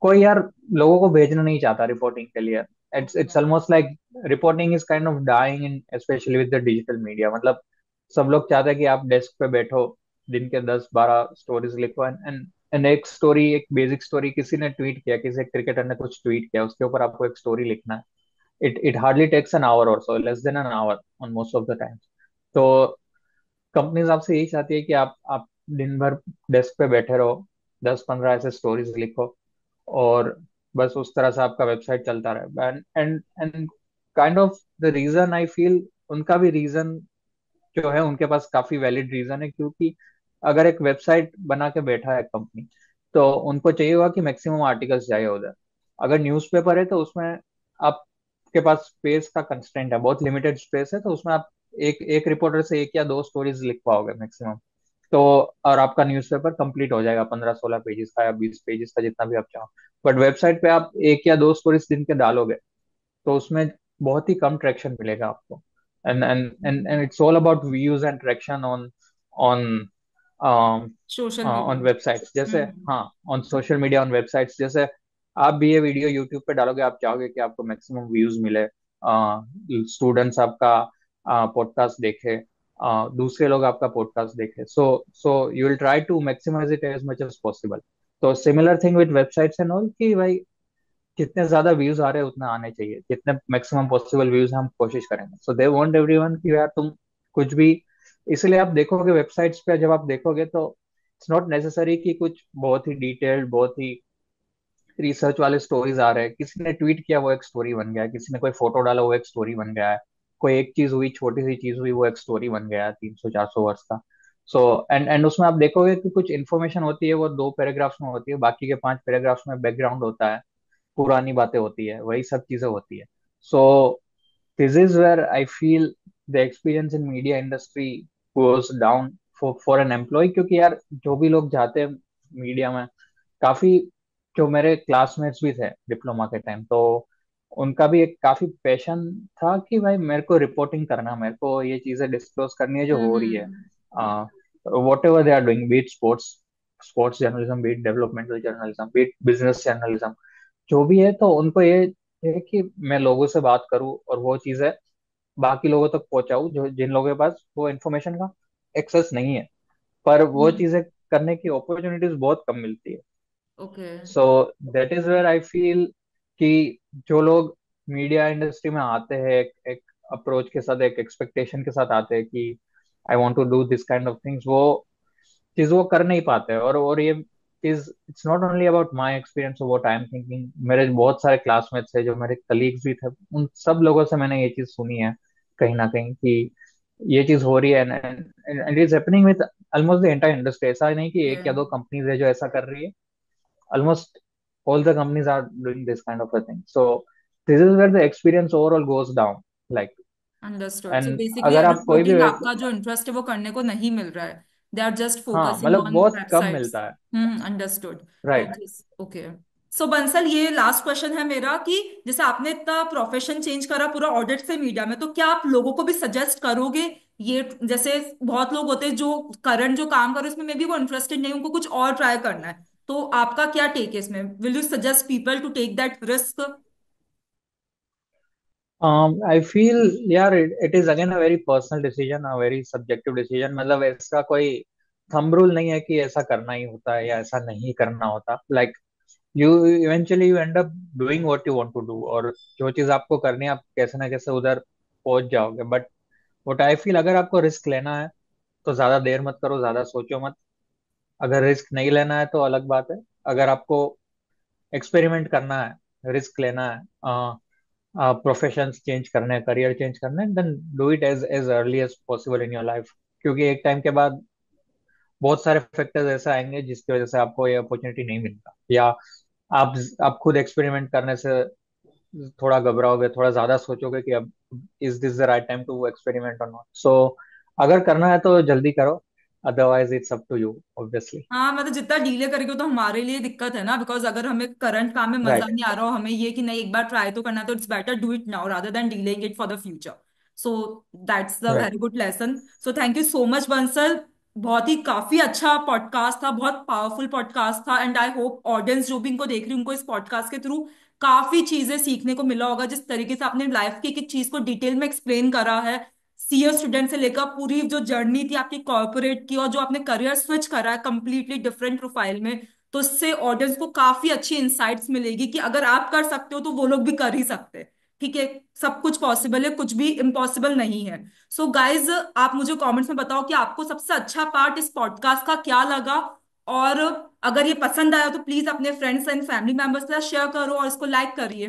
कोई यार लोगों को भेजना नहीं चाहता रिपोर्टिंग के लिए। It's okay. Almost like reporting is kind of dying in, especially with the digital media. मतलब सब लोग चाहते हैं कि आप डेस्क पे बैठो, दिन के 10-12 स्टोरीज लिखो, एंड एक स्टोरी, एक बेसिक स्टोरी किसी ने ट्वीट किया, किसी क्रिकेटर ने कुछ ट्वीट किया, उसके ऊपर आपको एक स्टोरी लिखना है। It hardly takes an hour और so, less than an hour on most of the times. तो कंपनीज आपसे यही चाहती है कि आप दिन भर डेस्क पे बैठे रहो, 10-15 ऐसे स्टोरीज लिखो, और बस उस तरह से आपका वेबसाइट चलता रहे। And and kind of the reason I feel, उनका भी रीजन जो है, उनके पास काफी वैलिड रीजन है, क्योंकि अगर एक वेबसाइट बना के बैठा है कंपनी, तो उनको चाहिए होगा कि मैक्सिमम आर्टिकल्स जाए उधर। अगर न्यूज़पेपर है तो उसमें आपके पास स्पेस का कंस्ट्रेंट है, बहुत लिमिटेड स्पेस है, तो उसमें आप एक एक रिपोर्टर से एक या दो स्टोरीज लिख पाओगे मैक्सिमम। तो और आपका न्यूज़पेपर कंप्लीट हो जाएगा 15-16 पेजेस का या 20 पेजेस का, जितना भी आप चाहो। बट वेबसाइट पे आप एक या दो स्टोरीज दिन के डालोगे, तो उसमें बहुत ही कम ट्रैक्शन मिलेगा आपको। And it's all about views and traction on on social on media. Websites जैसे, हम्म। हाँ, on social media, on websites जैसे। आप भी ये वीडियो यूट्यूब पे डालोगे, आप चाहोगे कि आपको मैक्सिमम व्यूज मिले, स्टूडेंट्स आपका पॉडकास्ट देखे, दूसरे लोग आपका पॉडकास्ट देखे, so so you will try to maximise it as much as possible. तो similar thing with websites and all, कि भाई जितने ज्यादा व्यूज आ रहे हैं उतना आने चाहिए, जितने मैक्सिमम पॉसिबल व्यूज हम कोशिश करेंगे, सो दे वांट एवरीवन कि यार तुम कुछ भी। इसलिए आप देखोगे वेबसाइट्स पे, जब आप देखोगे तो इट्स नॉट नेसेसरी कि कुछ बहुत ही डिटेल्ड, बहुत ही रिसर्च वाले स्टोरीज आ रहे हैं। किसी ने ट्वीट किया वो एक स्टोरी बन गया है, किसी ने कोई फोटो डाला वो एक स्टोरी बन गया है, कोई एक चीज हुई, छोटी सी चीज हुई, वो एक स्टोरी बन गया है 300-400 वर्ष का। सो एंड उसमें आप देखोगे कि कुछ इन्फॉर्मेशन होती है, वो 2 पैराग्राफ्स में होती है, बाकी के 5 पैराग्राफ्स में बैकग्राउंड होता है, पुरानी बातें होती है, वही सब चीजें होती है। So this is where I feel the experience in media industry goes down for an employ, क्योंकि यार जो भी लोग जाते हैं मीडिया में, काफी जो मेरे क्लासमेट्स भी थे डिप्लोमा के टाइम, तो उनका भी एक काफी पैशन था कि भाई मेरे को रिपोर्टिंग करना, मेरे को ये चीजें डिस्क्लोज करनी है जो हो रही है, hmm. Whatever they are doing, beat sports, sports journalism, beat developmental journalism, beat business journalism, जो भी है, तो उनको ये है कि मैं लोगों से बात करूं और वो चीजें बाकी लोगों तक पहुंचाऊं, जो जिन लोगों के पास वो इन्फॉर्मेशन का एक्सेस नहीं है, पर वो हम्म। चीजें करने की अपॉर्चुनिटीज बहुत कम मिलती है। Okay. So that is where I feel कि जो लोग मीडिया इंडस्ट्री में आते हैं एक अप्रोच के साथ, एक एक्सपेक्टेशन के साथ आते हैं कि I want to do this kind of things, वो चीज वो कर नहीं पाते। और ये चीज it's not only about my experience, what I am thinking. मेरे बहुत सारे क्लासमेट्स थे, जो मेरे कलीग्स भी थे, उन सब लोगों से मैंने ये चीज सुनी है कहीं ना कहीं कि ये चीज हो रही है। And it is happening with almost the entire industry. ऐसा नहीं कि एक या दो कंपनीज है जो ऐसा कर रही है, almost all the companies are doing this kind of a thing. So this is where the experience overall goes down, like। Understood. So and basically अगर एट अ आप कोई भी फोर्टीन आपका जो इंटरेस्ट है वो करने को नहीं मिल रहा है, दे आर जस्ट हाँ, फोकसिंग मतलब ऑन बहुत कम वेबसाइट्स। मिलता है। Understood. Right. Okay. Okay. So Bansal, ये लास्ट क्वेश्चन है मेरा कि जैसे आपने इतना प्रोफेशन चेंज करा पूरा ऑडिट से मीडिया में, तो क्या आप लोगों को भी सजेस्ट करोगे ये, जैसे बहुत लोग होते हैं जो करंट जो काम कर रहे हैं उसमें मे बी वो इंटरेस्टेड नहीं, उनको कुछ और ट्राई करना है, तो आपका क्या टेक है इसमें? Will you suggest people to take that risk? I feel यार it is again a very personal decision, a very subjective decision. मतलब इसका कोई थंब रूल नहीं है कि ऐसा करना ही होता है या ऐसा नहीं करना होता। Like you eventually you end up doing what you want to do, और जो चीज आपको करनी है आप कैसे ना कैसे उधर पहुंच जाओगे। बट व्हाट आई फील, अगर आपको रिस्क लेना है तो ज्यादा देर मत करो, ज्यादा सोचो मत। अगर रिस्क नहीं लेना है तो अलग बात है। अगर आपको एक्सपेरिमेंट करना है, रिस्क लेना है, प्रोफेशन चेंज करने हैं, करियर चेंज करना है, then do it as as early as possible in your life. क्योंकि एक टाइम के बाद बहुत सारे फैक्टर्स ऐसे आएंगे जिसकी वजह से आपको ये अपॉर्चुनिटी नहीं मिलता, या आप आप खुद एक्सपेरिमेंट करने से थोड़ा घबराओगे, थोड़ा ज्यादा सोचोगे कि अब is this the right time to experiment और नॉट। सो अगर करना है तो जल्दी करो, otherwise it's up to you obviously. हाँ, मतलब जितना डीले करेंगे तो हमारे लिए दिक्कत है ना, बिकॉज अगर हमें करंट काम में मजा राइट। नहीं आ रहा हो, हमें ये कि नहीं एक बार ट्राई तो करना है, तो it's better do it now rather than delaying it for the future. So that's the right. Very good lesson. So thank you so much Bansal. बहुत ही काफी अच्छा पॉडकास्ट था, बहुत पावरफुल पॉडकास्ट था, एंड आई होप ऑडियंस जो भी इनको देख रही है उनको इस पॉडकास्ट के थ्रू काफी चीजें सीखने को मिला होगा। जिस तरीके से आपने लाइफ की एक एक चीज को डिटेल में एक्सप्लेन करा है, सीए स्टूडेंट से लेकर पूरी जो जर्नी थी आपकी कॉर्पोरेट की, और जो आपने करियर स्विच करा है कंप्लीटली डिफरेंट प्रोफाइल में, तो इससे ऑडियंस को काफी अच्छी इंसाइट्स मिलेगी कि अगर आप कर सकते हो तो वो लोग भी कर ही सकते हैं। ठीक है, सब कुछ पॉसिबल है, कुछ भी इम्पॉसिबल नहीं है। सो गाइज, आप मुझे कमेंट्स में बताओ कि आपको सबसे अच्छा पार्ट इस पॉडकास्ट का क्या लगा, और अगर ये पसंद आया तो प्लीज अपने फ्रेंड्स एंड फैमिली मेंबर्स के साथ शेयर करो और इसको लाइक करिए।